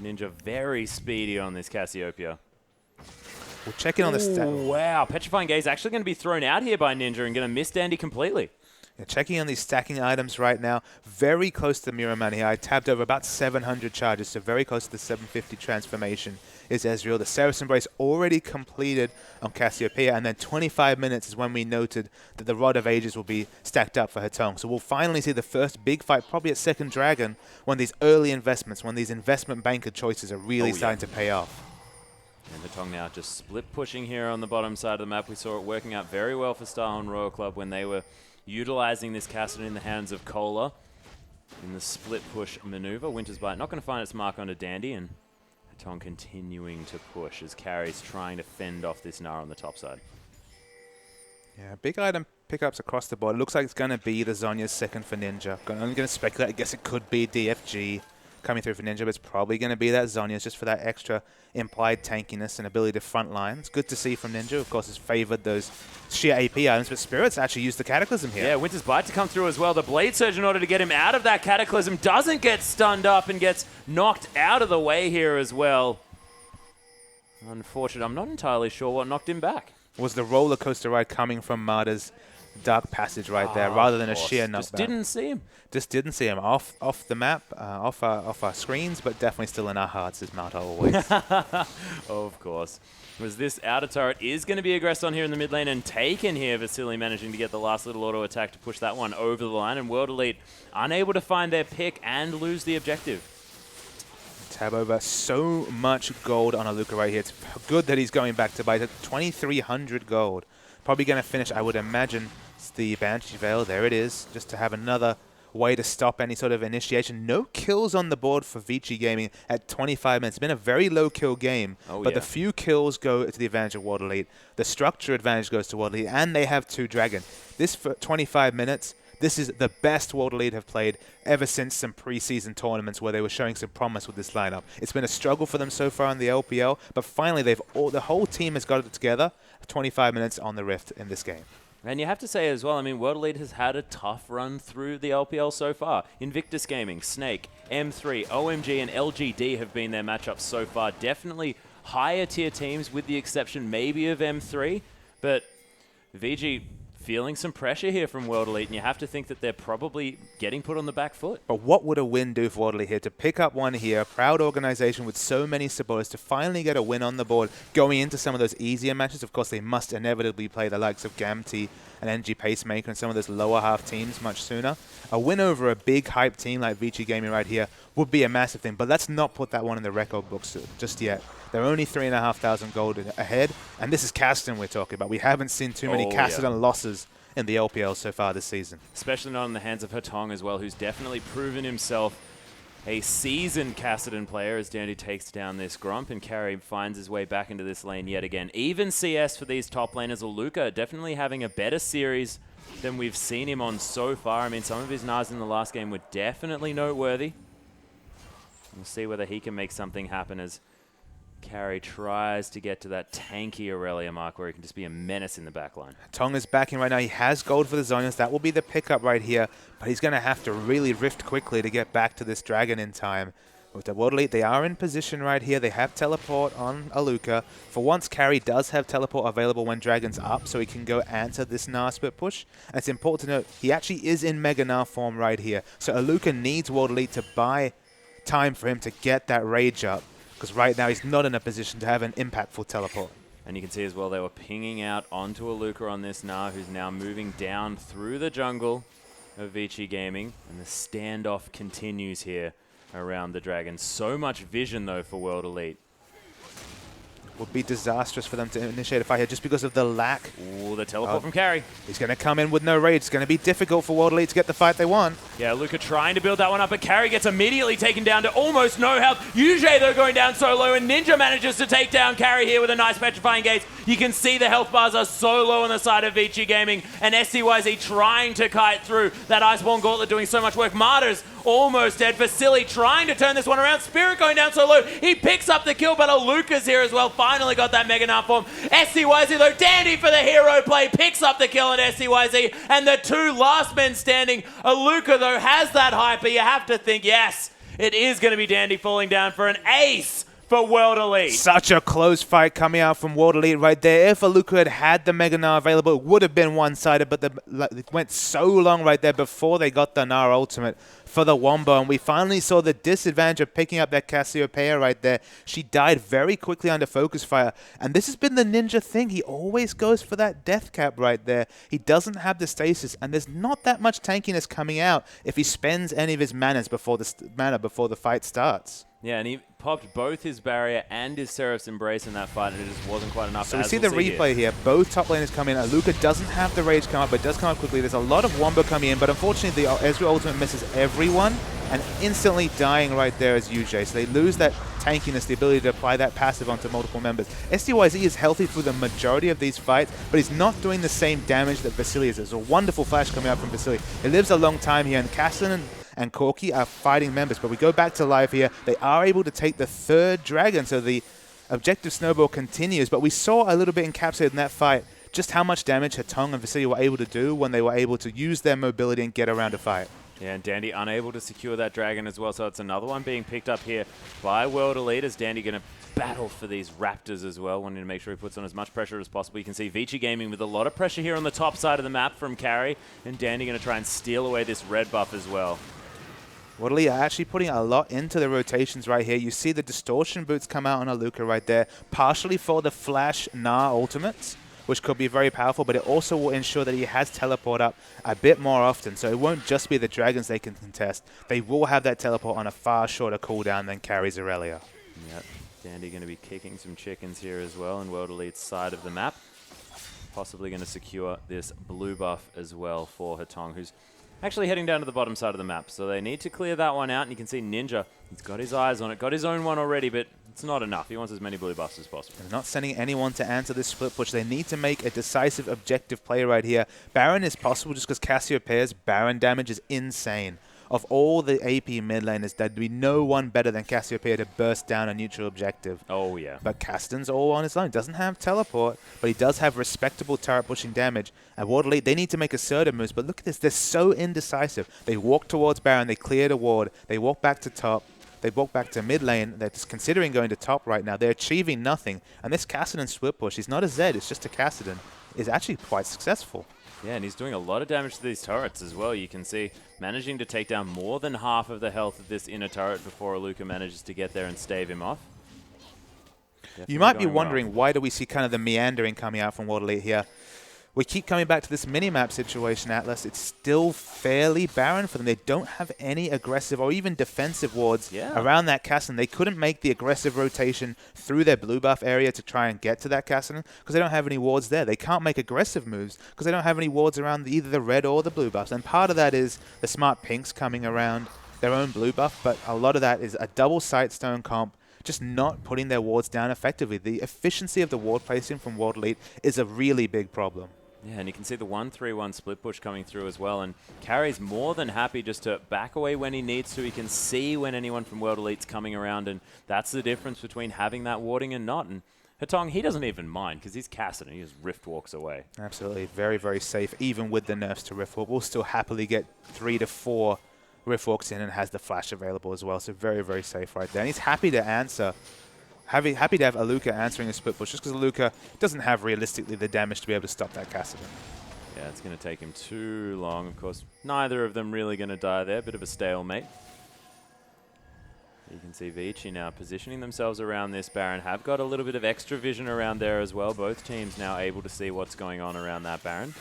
Ninja very speedy on this Cassiopeia. We'll check in on the stat. Wow, Petrifying Gaze actually going to be thrown out here by Ninja and going to miss Dandy completely. Checking on these stacking items right now, very close to the Mirror Man here. I tabbed over about 700 charges, so very close to the 750 transformation is Ezreal. The Seraph Embrace already completed on Cassiopeia, and then 25 minutes is when we noted that the Rod of Ages will be stacked up for Hetong. So we'll finally see the first big fight, probably at Second Dragon, when these early investments, when these investment banker choices are really starting to pay off. And Hetong now just split pushing here on the bottom side of the map. We saw it working out very well for Starhorn Royal Club when they were utilizing this Kassadin in the hands of Cola in the split push maneuver. Winter's Bite not going to find its mark onto Dandy, and Hetong continuing to push as Carrie's trying to fend off this Gnar on the top side. Yeah, big item pickups across the board. It looks like it's going to be the Zhonya's second for Ninja. I'm going to speculate. I guess it could be DFG coming through for Ninja, but it's probably going to be that Zhonya's just for that extra implied tankiness and ability to front line. It's good to see from Ninja. Of course, has favored those sheer AP items, but Spirits actually used the Cataclysm here. Yeah, Winter's Bite to come through as well. The Blade Surge, in order to get him out of that Cataclysm, doesn't get stunned up and gets knocked out of the way here as well. Unfortunate. I'm not entirely sure what knocked him back. Was the roller coaster ride coming from Marta's Dark Passage right there, rather than a sheer knockback? Just didn't see him. Just didn't see him off the map, off our screens, but definitely still in our hearts, as Marta always. Of course. Was this outer turret is going to be aggressed on here in the mid lane and taken here. Vasily managing to get the last little auto attack to push that one over the line, and World Elite unable to find their pick and lose the objective. Tab over so much gold on Aluka right here. It's good that he's going back to buy 2,300 gold. Probably going to finish, I would imagine, the Banshee Veil. There it is, just to have another way to stop any sort of initiation. No kills on the board for Vici Gaming at 25 minutes. It's been a very low kill game, but the few kills go to the advantage of World Elite. The structure advantage goes to World Elite, and they have 2 Dragon. This for 25 minutes, this is the best World Elite have played ever since some preseason tournaments where they were showing some promise with this lineup. It's been a struggle for them so far in the LPL, but finally the whole team has got it together. 25 minutes on the Rift in this game. And you have to say as well, I mean, World Elite has had a tough run through the LPL so far. Invictus Gaming, Snake, M3, OMG, and LGD have been their matchups so far. Definitely higher tier teams with the exception maybe of M3. But VG feeling some pressure here from World Elite, and you have to think that they're probably getting put on the back foot. But what would a win do for World Elite here? To pick up one here, proud organization with so many supporters, to finally get a win on the board going into some of those easier matches. Of course, they must inevitably play the likes of Gamti and NG Pacemaker and some of those lower half teams much sooner. A win over a big hype team like Vici Gaming right here would be a massive thing, but let's not put that one in the record books just yet. They're only 3,500 gold ahead, and this is Kassadin we're talking about. We haven't seen too many Kassadin losses in the LPL so far this season. Especially not in the hands of Hetong as well, who's definitely proven himself a seasoned Kassadin player as Dandy takes down this Grump, and Carry finds his way back into this lane yet again. Even CS for these top laners. Aluka definitely having a better series than we've seen him on so far. I mean, some of his Gnars in the last game were definitely noteworthy. We'll see whether he can make something happen as Carry tries to get to that tanky Aurelia mark where he can just be a menace in the backline. Tong is backing right now. He has gold for the Zhonya's. That will be the pickup right here, but he's going to have to really rift quickly to get back to this Dragon in time. With the World Elite, they are in position right here. They have teleport on Aluka. For once, Carry does have teleport available when Dragon's up, so he can go answer this Gnar split push. And it's important to note, he actually is in Mega Gnar form right here. So Aluka needs World Elite to buy time for him to get that rage up, because right now he's not in a position to have an impactful teleport. And you can see as well they were pinging out onto Aluka on this Gnar, who's now moving down through the jungle of Vici Gaming. And the standoff continues here around the Dragon. So much vision, though, for World Elite. Would be disastrous for them to initiate a fight here just because of the lack. Ooh, the teleport from Carry. He's going to come in with no rage. It's going to be difficult for World Elite to get the fight they want. Yeah, Luca trying to build that one up, but Carry gets immediately taken down to almost no health. Yuji, though, going down so low, and Ninja manages to take down Carry here with a nice Petrifying Gaze. You can see the health bars are so low on the side of Vici Gaming, and SCYZ trying to kite through. That Iceborne Gauntlet doing so much work. Martyrs almost dead. Vasily trying to turn this one around. Spirit going down so low. He picks up the kill, but Aluka's here as well. Finally got that Mega Gnar form. SCYZ, though, Dandy for the hero play. Picks up the kill on SCYZ, and the 2 last men standing. Aluka, though, has that hyper. You have to think, yes, it is going to be Dandy falling down for an ace for World Elite. Such a close fight coming out from World Elite right there. If Aluka had had the Mega Gnar available, it would have been one-sided, but it went so long right there before they got the Gnar ultimate for the Wombo, and we finally saw the disadvantage of picking up that Cassiopeia right there. She died very quickly under focus fire, and this has been the Ninja thing. He always goes for that death cap right there. He doesn't have the stasis, and there's not that much tankiness coming out if he spends any of his mana before the fight starts. Yeah, and he popped both his barrier and his Seraph's Embrace in that fight, and it just wasn't quite enough. So we see the replay here. Both top laners come in. Aluka doesn't have the rage come up, but it does come up quickly. There's a lot of Wombo coming in, but unfortunately the Ezreal ultimate misses everyone and instantly dying right there as UJ. So they lose that tankiness, the ability to apply that passive onto multiple members. SDYZ is healthy through the majority of these fights, but he's not doing the same damage that Vici is. There's a wonderful flash coming out from Vici. He lives a long time here, and Cassian and Corki are fighting members, but we go back to live here. They are able to take the third dragon, so the objective snowball continues, but we saw a little bit encapsulated in that fight just how much damage Hatong and Vici were able to do when they were able to use their mobility and get around a fight. Yeah, and Dandy unable to secure that dragon as well, so it's another one being picked up here by World Elite. Is Dandy going to battle for these Raptors as well, wanting to make sure he puts on as much pressure as possible. You can see Vici Gaming with a lot of pressure here on the top side of the map from Carry, and Dandy going to try and steal away this red buff as well. World Elite are actually putting a lot into the rotations right here. You see the distortion boots come out on Aluka right there, partially for the Flash Gnar ultimates, which could be very powerful, but it also will ensure that he has teleport up a bit more often. So it won't just be the dragons they can contest. They will have that teleport on a far shorter cooldown than carries Aurelia. Yep, Dandy going to be kicking some chickens here as well in World Elite's side of the map. Possibly going to secure this blue buff as well for Hatong, who's actually heading down to the bottom side of the map. So they need to clear that one out, and you can see Ninja, he's got his eyes on it, got his own one already, but it's not enough. He wants as many blue buffs as possible. They're not sending anyone to answer this split push. They need to make a decisive objective play right here. Baron is possible just because Cassiopeia's Baron damage is insane. Of all the AP mid laners, there'd be no one better than Cassiopeia to burst down a neutral objective. Oh, yeah. But Castan's all on his own. Doesn't have teleport, but he does have respectable turret pushing damage. And World Elite, they need to make assertive moves, but look at this. They're so indecisive. They walk towards Baron, they cleared a ward, they walk back to top, they walk back to mid lane. They're just considering going to top right now. They're achieving nothing. And this Kassadin split push, he's not a Zed, it's just a Kassadin, is actually quite successful. Yeah, and he's doing a lot of damage to these turrets as well. You can see managing to take down more than half of the health of this inner turret before Aluka manages to get there and stave him off. Definitely you might be wondering, why do we see kind of the meandering coming out from World Elite here? We keep coming back to this mini-map situation, Atlas. It's still fairly barren for them. They don't have any aggressive or even defensive wards around that Kassadin. They couldn't make the aggressive rotation through their blue buff area to try and get to that Kassadin because they don't have any wards there. They can't make aggressive moves because they don't have any wards around either the red or the blue buffs. And part of that is the smart pinks coming around their own blue buff, but a lot of that is a double Sightstone comp, just not putting their wards down effectively. The efficiency of the ward placing from World Elite is a really big problem. Yeah, and you can see the 1-3-1 split push coming through as well, and Carry's more than happy just to back away when he needs to. He can see when anyone from World Elite's coming around, and that's the difference between having that warding and not. And Hatong, he doesn't even mind because he's Kassadin. He just Rift Walks away. Absolutely. Very, very safe, even with the nerfs to Rift Walk. We'll still happily get 3 to 4 Rift Walks in and has the flash available as well, so very, very safe right there. And he's happy to answer. Happy to have Aluka answering a split push, just because Aluka doesn't have realistically the damage to be able to stop that Kassadin. Yeah, it's going to take him too long. Of course, neither of them really going to die there. Bit of a stalemate. You can see Vici now positioning themselves around this Baron. Have got a little bit of extra vision around there as well. Both teams now able to see what's going on around that Baron.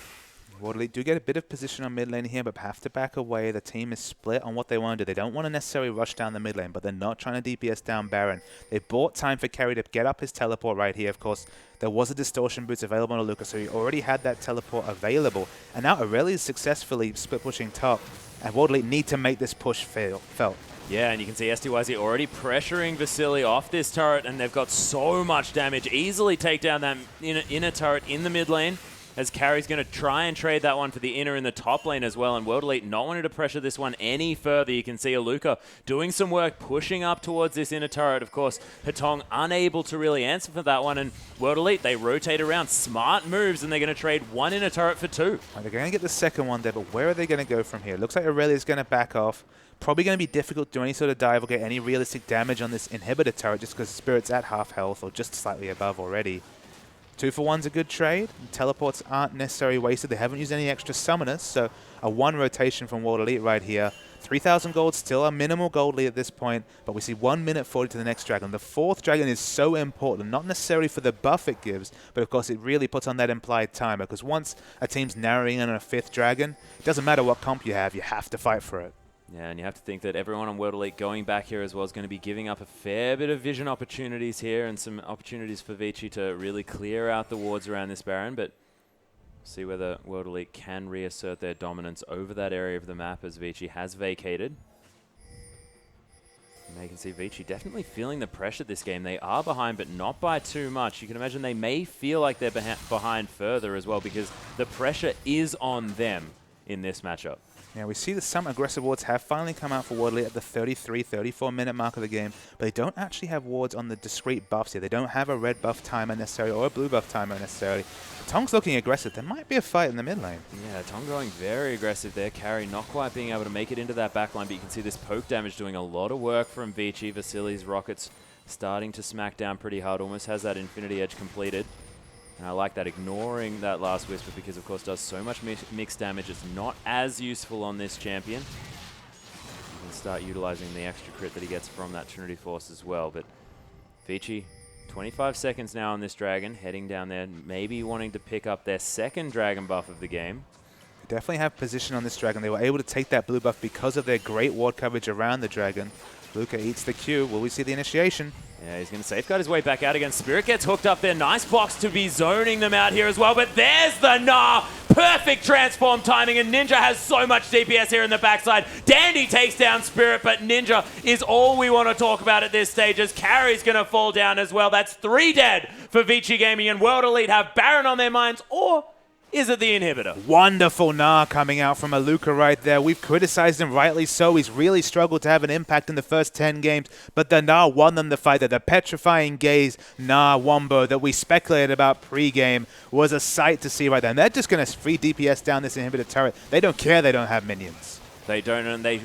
World Elite do get a bit of position on mid lane here, but have to back away. The team is split on what they want to do. They don't want to necessarily rush down the mid lane, but they're not trying to DPS down Baron. They bought time for Carry to get up his teleport right here. Of course, there was a distortion boots available on Aluka, so he already had that teleport available. And now Aurelia is successfully split pushing top, and World Elite need to make this push felt. Yeah, and you can see SDYZ already pressuring Vasily off this turret, and they've got so much damage. Easily take down that inner turret in the mid lane, as Carry's going to try and trade that one for the inner in the top lane as well. And World Elite not wanting to pressure this one any further. You can see Aluka doing some work, pushing up towards this inner turret. Of course, Hatong unable to really answer for that one. And World Elite, they rotate around. Smart moves, and they're going to trade one inner turret for 2. They're going to get the second one there, but where are they going to go from here? Looks like Aurelia's going to back off. Probably going to be difficult to do any sort of dive or get any realistic damage on this inhibitor turret just because Spirit's at half health or just slightly above already. 2-for-1's a good trade. Teleports aren't necessarily wasted. They haven't used any extra summoners, so a 1 rotation from World Elite right here. 3,000 gold, still a minimal gold lead at this point, but we see 1 minute 40 to the next dragon. The 4th dragon is so important, not necessarily for the buff it gives, but of course it really puts on that implied timer, because once a team's narrowing in on a 5th dragon, it doesn't matter what comp you have to fight for it. Yeah, and you have to think that everyone on World Elite going back here as well is going to be giving up a fair bit of vision opportunities here and some opportunities for Vici to really clear out the wards around this Baron, but see whether World Elite can reassert their dominance over that area of the map as Vici has vacated. And you can see Vici definitely feeling the pressure this game. They are behind, but not by too much. You can imagine they may feel like they're behind further as well because the pressure is on them in this matchup. Yeah, we see that some aggressive wards have finally come out for World Elite at the 33, 34-minute mark of the game, but they don't actually have wards on the discrete buffs here. They don't have a red buff timer necessarily or a blue buff timer necessarily. Tong's looking aggressive. There might be a fight in the mid lane. Yeah, Tong going very aggressive there. Carry not quite being able to make it into that back line, but you can see this poke damage doing a lot of work from Vici. Vasili's rockets starting to smack down pretty hard. Almost has that Infinity Edge completed. And I like that, ignoring that last Whisper because, of course, does so much mixed damage. It's not as useful on this champion. You can start utilizing the extra crit that he gets from that Trinity Force as well. But Vici, 25 seconds now on this dragon, heading down there, maybe wanting to pick up their 2nd dragon buff of the game. They definitely have position on this dragon. They were able to take that blue buff because of their great ward coverage around the dragon. Luca eats the Q. Will we see the initiation? Yeah, he's going to safeguard his way back out again. Spirit gets hooked up there. Nice box to be zoning them out here as well. But there's the Nah. Perfect transform timing. And Ninja has so much DPS here in the backside. Dandy takes down Spirit, but Ninja is all we want to talk about at this stage as Carry's going to fall down as well. That's 3 dead for Vici Gaming, and World Elite have Baron on their minds, or is it the inhibitor? Wonderful Nah coming out from Aluka right there. We've criticized him rightly so. He's really struggled to have an impact in the first 10 games, but the Nah won them the fight. The petrifying gaze Nah Wombo that we speculated about pre-game was a sight to see right there. And they're just going to free DPS down this inhibitor turret. They don't care they don't have minions. They don't, and they...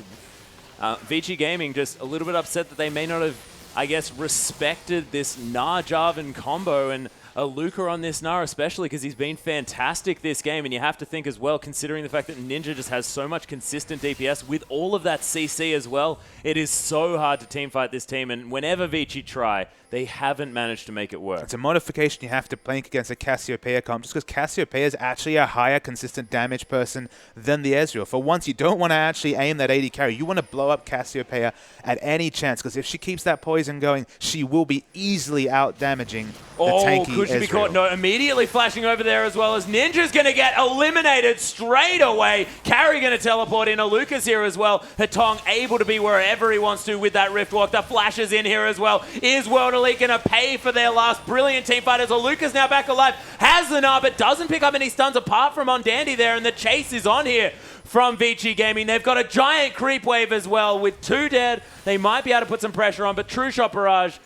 Vici Gaming just a little bit upset that they may not have, I guess, respected this Nah Jarvan combo, and Aluka on this Nah especially because he's been fantastic this game, and you have to think as well, considering the fact that Ninja just has so much consistent DPS with all of that CC as well, it is so hard to teamfight this team, and whenever Vici try, they haven't managed to make it work. It's a modification you have to blink against a Cassiopeia comp, just because Cassiopeia is actually a higher consistent damage person than the Ezreal. For once, you don't want to actually aim that 80 carry. You want to blow up Cassiopeia at any chance, because if she keeps that poison going, she will be easily out-damaging the tanky could she be Ezreal. caught? No, immediately flashing over there as well as Ninja's going to get eliminated straight away. Carry going to teleport in. Aluka's here as well. Hatong able to be wherever he wants to with that Rift Walk. The flash is in here as well. Is World Elite going to pay for their last brilliant team fighters? Aluka's now back alive. Has the Nah, but doesn't pick up any stuns apart from on Dandy there, and the chase is on here from Vici Gaming. They've got a giant creep wave as well. With 2 dead, they might be able to put some pressure on, but True Shot Barrage,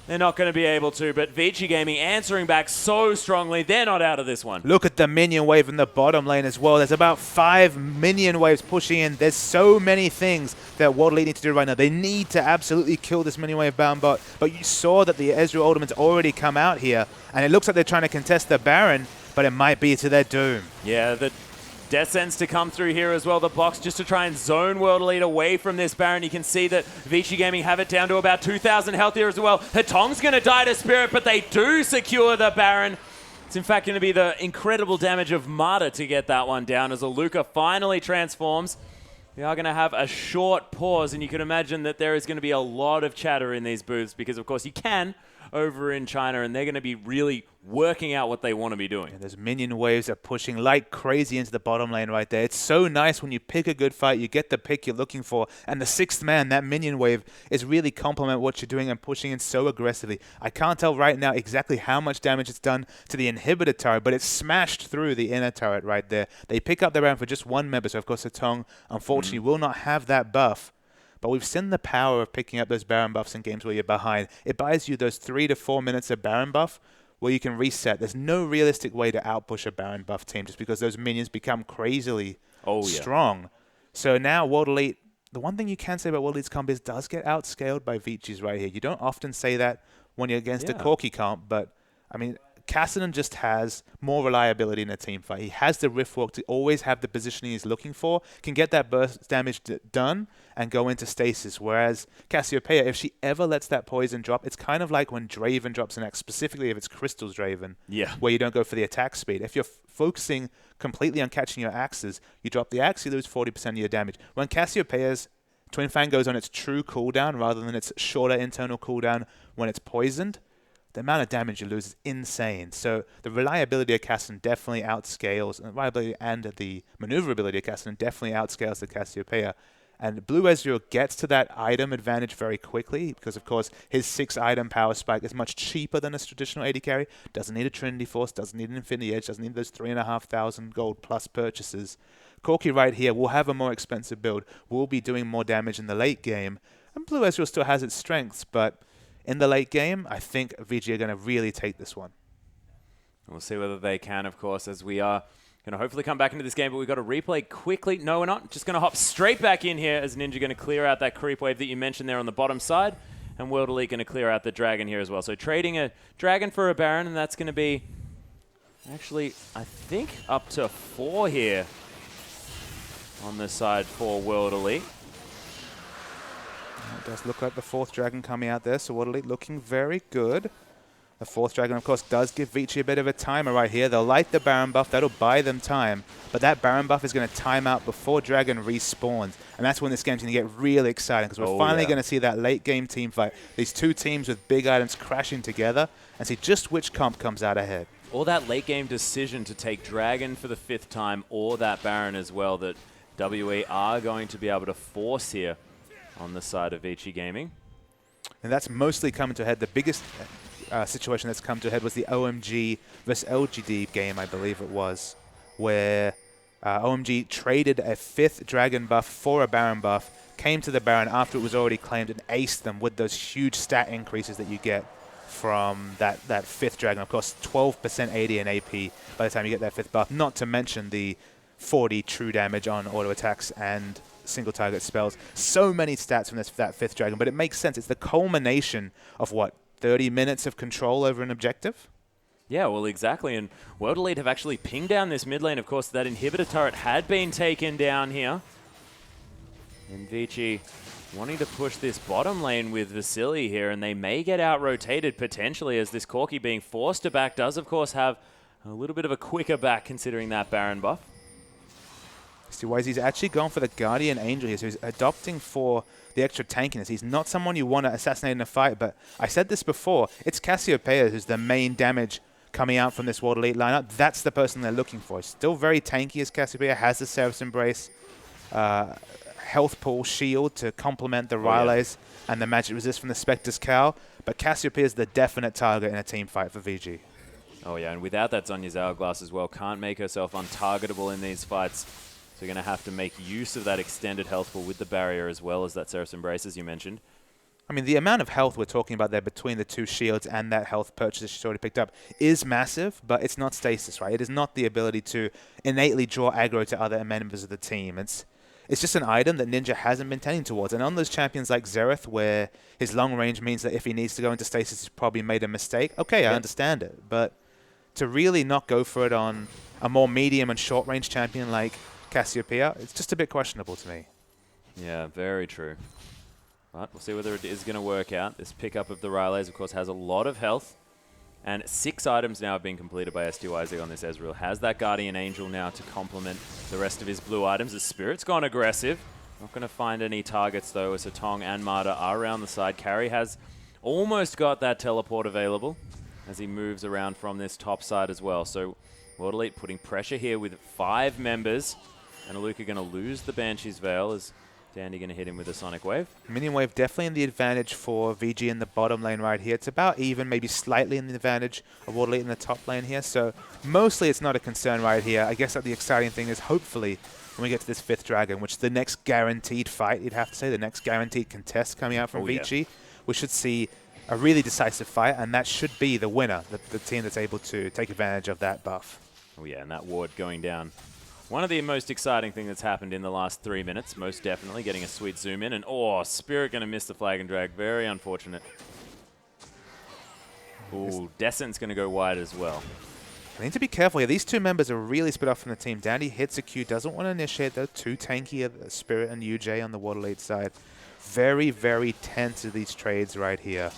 they're not going to be able to, but Vici Gaming answering back so strongly. They're not out of this one. Look at the minion wave in the bottom lane as well. There's about 5 minion waves pushing in. There's so many things that World Elite need to do right now. They need to absolutely kill this minion wave bound bot, but you saw that the Ezreal ultimate's already come out here, and it looks like they're trying to contest the Baron, but it might be to their doom. Yeah, the Death Sends to come through here as well. The box just to try and zone World Elite away from this Baron. You can see that Vici Gaming have it down to about 2,000 health here as well. Hatong's going to die to Spirit, but they do secure the Baron. It's in fact going to be the incredible damage of Marta to get that one down as Aluka finally transforms. We are going to have a short pause, and you can imagine that there is going to be a lot of chatter in these booths because, of course, you can over in China, and they're going to be really working out what they want to be doing. Yeah, those minion waves are pushing like crazy into the bottom lane right there. It's so nice when you pick a good fight, you get the pick you're looking for, and the 6th man, that minion wave, is really complement what you're doing and pushing in so aggressively. I can't tell right now exactly how much damage it's done to the inhibitor turret, but it's smashed through the inner turret right there. They pick up the round for just 1 member, so of course Hatong unfortunately will not have that buff. But we've seen the power of picking up those Baron buffs in games where you're behind. It buys you those 3 to 4 minutes of Baron buff where you can reset. There's no realistic way to outpush a Baron buff team just because those minions become crazily strong. So now World Elite the one thing you can say about World Elite's comp is does get outscaled by Vici's right here. You don't often say that when you're against a Corki comp, but I mean, Cassidy just has more reliability in a team fight. He has the rift walk to always have the positioning he's looking for, can get that burst damage done and go into stasis. Whereas Cassiopeia, if she ever lets that poison drop, it's kind of like when Draven drops an X, specifically if it's Crystal's Draven, where you don't go for the attack speed. If you're focusing completely on catching your axes, you drop the axe, you lose 40% of your damage. When Cassiopeia's Twin Fang goes on its true cooldown rather than its shorter internal cooldown when it's poisoned, the amount of damage you lose is insane. So the reliability of Cassidy definitely outscales, and the reliability and the maneuverability of Cassidy definitely outscales the Cassiopeia. And Blue Ezreal gets to that item advantage very quickly because, of course, his 6-item power spike is much cheaper than a traditional AD carry. Doesn't need a Trinity Force, doesn't need an Infinity Edge, doesn't need those 3,500 gold plus purchases. Corki right here will have a more expensive build, will be doing more damage in the late game. And Blue Ezreal still has its strengths, but in the late game, I think Vici are going to really take this one. We'll see whether they can, of course, as we are going to hopefully come back into this game, but we've got to replay quickly. No, we're not. Just going to hop straight back in here as Ninja going to clear out that creep wave that you mentioned there on the bottom side, and World Elite going to clear out the Dragon here as well. So trading a Dragon for a Baron, and that's going to be actually, I think, up to 4 here on the side for World Elite. It does look like the 4th Dragon coming out there, so World Elite looking very good. The 4th Dragon, of course, does give Vici a bit of a timer right here. They'll light the Baron buff. That'll buy them time. But that Baron buff is going to time out before Dragon respawns. And that's when this game's going to get really exciting because we're finally going to see that late-game team fight. These two teams with big items crashing together and see just which comp comes out ahead. Or that late-game decision to take Dragon for the 5th time or that Baron as well that WE are going to be able to force here on the side of Vici Gaming. And that's mostly coming to a head. The biggest situation that's come to a head was the OMG versus LGD game, I believe it was, where OMG traded a 5th Dragon buff for a Baron buff, came to the Baron after it was already claimed and aced them with those huge stat increases that you get from that 5th Dragon. Of course, 12% AD and AP by the time you get that 5th buff, not to mention the 40 true damage on auto attacks and single target spells. So many stats from that 5th Dragon, but it makes sense. It's the culmination of what, 30 minutes of control over an objective? Yeah, well, exactly. And World Elite have actually pinged down this mid lane. Of course, that inhibitor turret had been taken down here. And Vici wanting to push this bottom lane with Vasily here, and they may get out-rotated potentially as this Corki being forced to back does, of course, have a little bit of a quicker back considering that Baron buff. See why he's actually gone for the Guardian Angel here, so he's adopting for the extra tankiness. He's not someone you want to assassinate in a fight, but I said this before, it's Cassiopeia who's the main damage coming out from this World Elite lineup. That's the person they're looking for. Still very tanky as Cassiopeia, has the Seraph's Embrace, health pool, shield to complement the Rileys and the magic resist from the Spectre's Cowl, but Cassiopeia is the definite target in a team fight for VG. Oh yeah, and without that Zhonya's Hourglass as well, can't make herself untargetable in these fights. So you're going to have to make use of that extended health pool with the barrier as well as that Seraph's Embrace, as you mentioned. I mean, the amount of health we're talking about there between the two shields and that health purchase she's already picked up is massive, but it's not stasis, right? It is not the ability to innately draw aggro to other members of the team. It's just an item that Ninja hasn't been tending towards. And on those champions like Xerath, where his long range means that if he needs to go into stasis, he's probably made a mistake. Okay, I understand it. But to really not go for it on a more medium and short range champion like Cassiopeia, it's just a bit questionable to me. Yeah, very true. But we'll see whether it is going to work out. This pickup of the Rileys, of course, has a lot of health. And 6 items now have been completed by STYZ on this Ezreal. Has that Guardian Angel now to complement the rest of his blue items. The Spirit's gone aggressive. Not going to find any targets, though, as Atong and Marta are around the side. Carry has almost got that teleport available as he moves around from this top side as well. So World Elite putting pressure here with 5 members. And Aluka going to lose the Banshee's Veil as Dandy going to hit him with a Sonic Wave. Minion Wave definitely in the advantage for VG in the bottom lane right here. It's about even, maybe slightly in the advantage of World Elite in the top lane here. So mostly it's not a concern right here. I guess that the exciting thing is hopefully when we get to this 5th Dragon, which the next guaranteed fight, you'd have to say, the next guaranteed contest coming out from VG, we should see a really decisive fight, and that should be the winner, the team that's able to take advantage of that buff. Oh yeah, and that ward going down One of the most exciting things that's happened in the last 3 minutes, most definitely, getting a sweet zoom in. And, oh, Spirit going to miss the flag and drag. Very unfortunate. Ooh, Descent's going to go wide as well. I need to be careful here. These two members are really split off from the team. Dandy hits a Q, doesn't want to initiate, though. Too tanky, Spirit and UJ on the Water Lead side. Very, very tense of these trades right here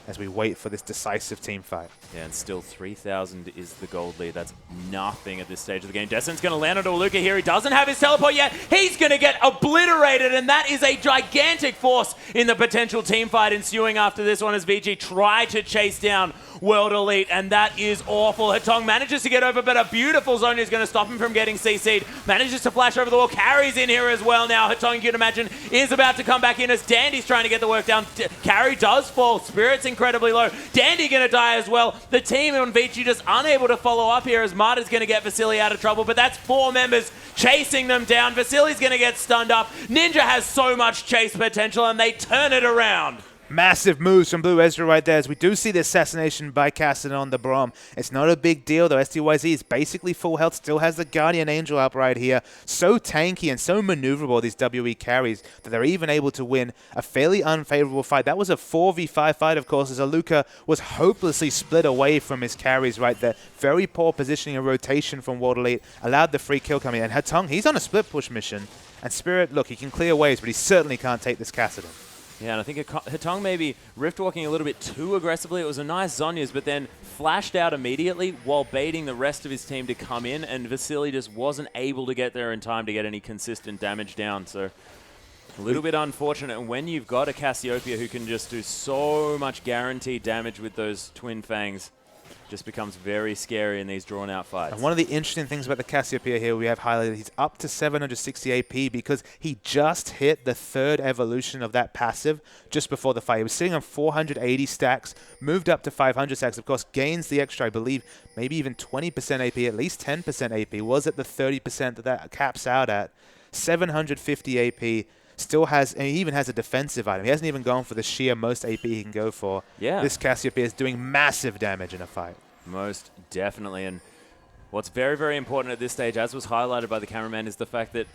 as we wait for this decisive team fight. Yeah, and still 3,000 is the gold lead. That's nothing at this stage of the game. Descent's going to land onto Luca here. He doesn't have his teleport yet. He's going to get obliterated, and that is a gigantic force in the potential team fight ensuing after this one as Vici try to chase down World Elite, and that is awful. Hatong manages to get over, but a beautiful zone is going to stop him from getting CC'd. Manages to flash over the wall. Carry's in here as well now. Hatong, you can imagine, is about to come back in as Dandy's trying to get the work down. Carry does fall. Spirit's incredibly low. Dandy going to die as well. The team on Vici just unable to follow up here as Marta's going to get Vasily out of trouble, but that's 4 members chasing them down. Vasily's going to get stunned up. Ninja has so much chase potential, and they turn it around. Massive moves from Blue Ezreal right there as we do see the assassination by Cassidy on the Braum. It's not a big deal though. STYZ is basically full health, still has the Guardian Angel up right here. So tanky and so maneuverable, these WE carries, that they're even able to win a fairly unfavorable fight. That was a 4v5 fight, of course, as Aluka was hopelessly split away from his carries right there. Very poor positioning and rotation from World Elite, allowed the free kill coming in. And Hatong, he's on a split push mission. And Spirit, look, he can clear waves, but he certainly can't take this Cassidy. Yeah, and I think Hatong maybe rift walking a little bit too aggressively. It was a nice Zhonya's, but then flashed out immediately while baiting the rest of his team to come in, and Vasily just wasn't able to get there in time to get any consistent damage down. So a little bit unfortunate. And when you've got a Cassiopeia who can just do so much guaranteed damage with those Twin Fangs, just becomes very scary in these drawn-out fights. And one of the interesting things about the Cassiopeia here we have highlighted, he's up to 760 AP because he just hit the 3rd evolution of that passive just before the fight. He was sitting on 480 stacks, moved up to 500 stacks, of course, gains the extra, I believe, maybe even 20% AP, at least 10% AP, was at the 30% that caps out at. 750 AP. Still has, and he even has a defensive item. He hasn't even gone for the sheer most AP he can go for. Yeah. This Cassiopeia is doing massive damage in a fight. Most definitely. And what's very, very important at this stage, as was highlighted by the cameraman, is the fact that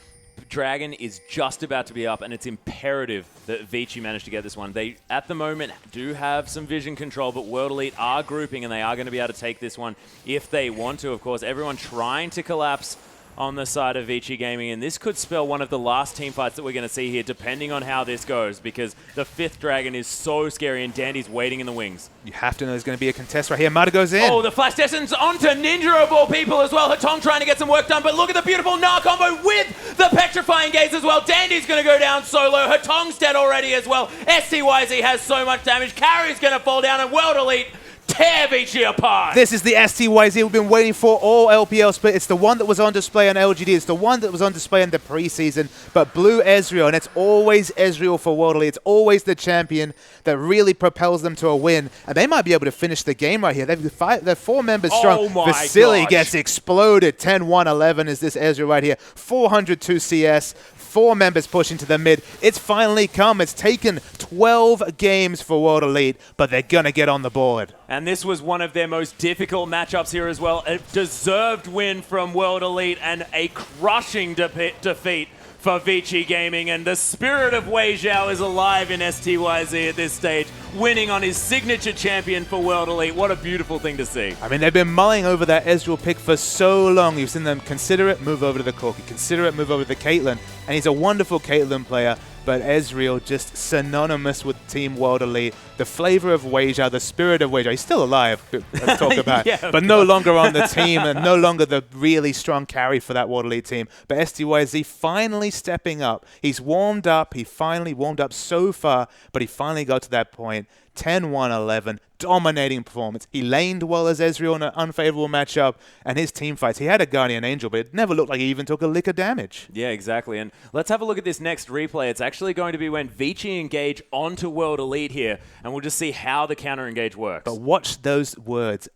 Dragon is just about to be up, and it's imperative that Vici manage to get this one. They, at the moment, do have some vision control, but World Elite are grouping, and they are going to be able to take this one if they want to, of course. Everyone trying to collapse on the side of Vici Gaming, and this could spell one of the last team fights that we're going to see here, depending on how this goes, because the 5th Dragon is so scary, and Dandy's waiting in the wings. You have to know there's going to be a contest right here. Mata goes in. Oh, the Flash Descent's onto Ninja of all people as well. Hatong trying to get some work done, but look at the beautiful Gnar combo with the Petrifying Gaze as well. Dandy's going to go down solo. Hatong's dead already as well. STYZ has so much damage. Carry's going to fall down, and World Elite tear Vici apart. This is the STYZ we've been waiting for all LPL split. It's the one that was on display on LGD. It's the one that was on display in the preseason. But Blue Ezreal, and it's always Ezreal for World Elite. It's always the champion that really propels them to a win. And they might be able to finish the game right here. They're 4 members strong. Oh my Vasily gosh. gets exploded. 10-1-11 is this Ezreal right here. 402 CS. 4 members pushing to the mid. It's finally come. It's taken 12 games for World Elite, but they're going to get on the board. And this was one of their most difficult matchups here as well. A deserved win from World Elite and a crushing defeat for Vici Gaming. And the spirit of Wei Zhao is alive in STYZ at this stage, winning on his signature champion for World Elite. What a beautiful thing to see. I mean, they've been mulling over that Ezreal pick for so long. You've seen them consider it, move over to the Corki, consider it, move over to the Caitlyn. And he's a wonderful Caitlyn player, but Ezreal just synonymous with Team World Elite. The flavor of Wei Zhao, the spirit of Wei Zhao. He's still alive, let's talk about, yeah, but no longer on the team and no longer the really strong carry for that World Elite team. But STYZ finally stepping up. He's warmed up. He finally warmed up so far, but he finally got to that point. 10-1-11, dominating performance. He laned well as Ezreal in an unfavorable matchup, and his team fights. He had a Guardian Angel, but it never looked like he even took a lick of damage. Yeah, exactly. And let's have a look at this next replay. It's actually going to be when Vici engage onto World Elite here, and we'll just see how the counter-engage works. But watch those words.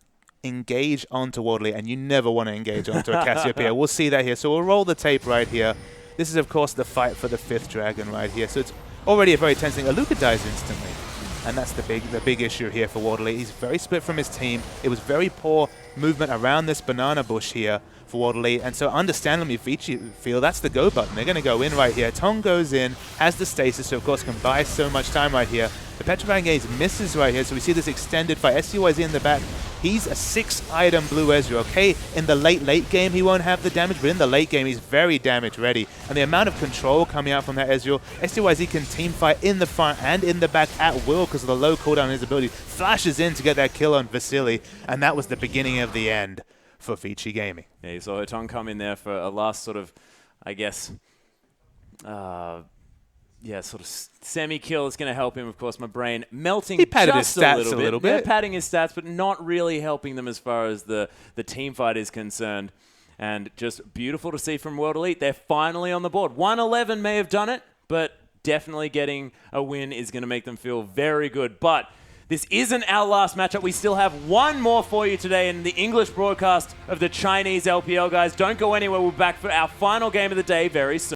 Engage onto World Elite, and you never want to engage onto a Cassiopeia. We'll see that here. So we'll roll the tape right here. This is, of course, the fight for the 5th Dragon right here. So it's already a very tense thing. Aluka dies instantly. and that's the big issue here for World Elite. He's very split from his team. It was very poor movement around this banana bush here for World Elite, and so understandably Vici feel that's the go button. They're going to go in right here. Tong goes in, has the stasis, so of course can buy so much time right here. The Petrifying Gaze misses right here, so we see this extended fight. SCYZ in the back. He's a 6-item blue Ezreal, okay? In the late game, he won't have the damage, but in the late game, he's very damage ready. And the amount of control coming out from that Ezreal, SCYZ can team fight in the front and in the back at will because of the low cooldown on his ability. Flashes in to get that kill on Vasily, and that was the beginning of the end for Vici Gaming. Yeah, you saw Hotong come in there for a last sort of, I guess, sort of semi-kill. Is going to help him, of course. My brain melting he padded just his stats a little bit. They're padding his stats, but not really helping them as far as the team fight is concerned. And just beautiful to see from World Elite. They're finally on the board. 111 may have done it, but definitely getting a win is going to make them feel very good. But this isn't our last matchup. We still have one more for you today in the English broadcast of the Chinese LPL, guys. Don't go anywhere. We're back for our final game of the day very soon.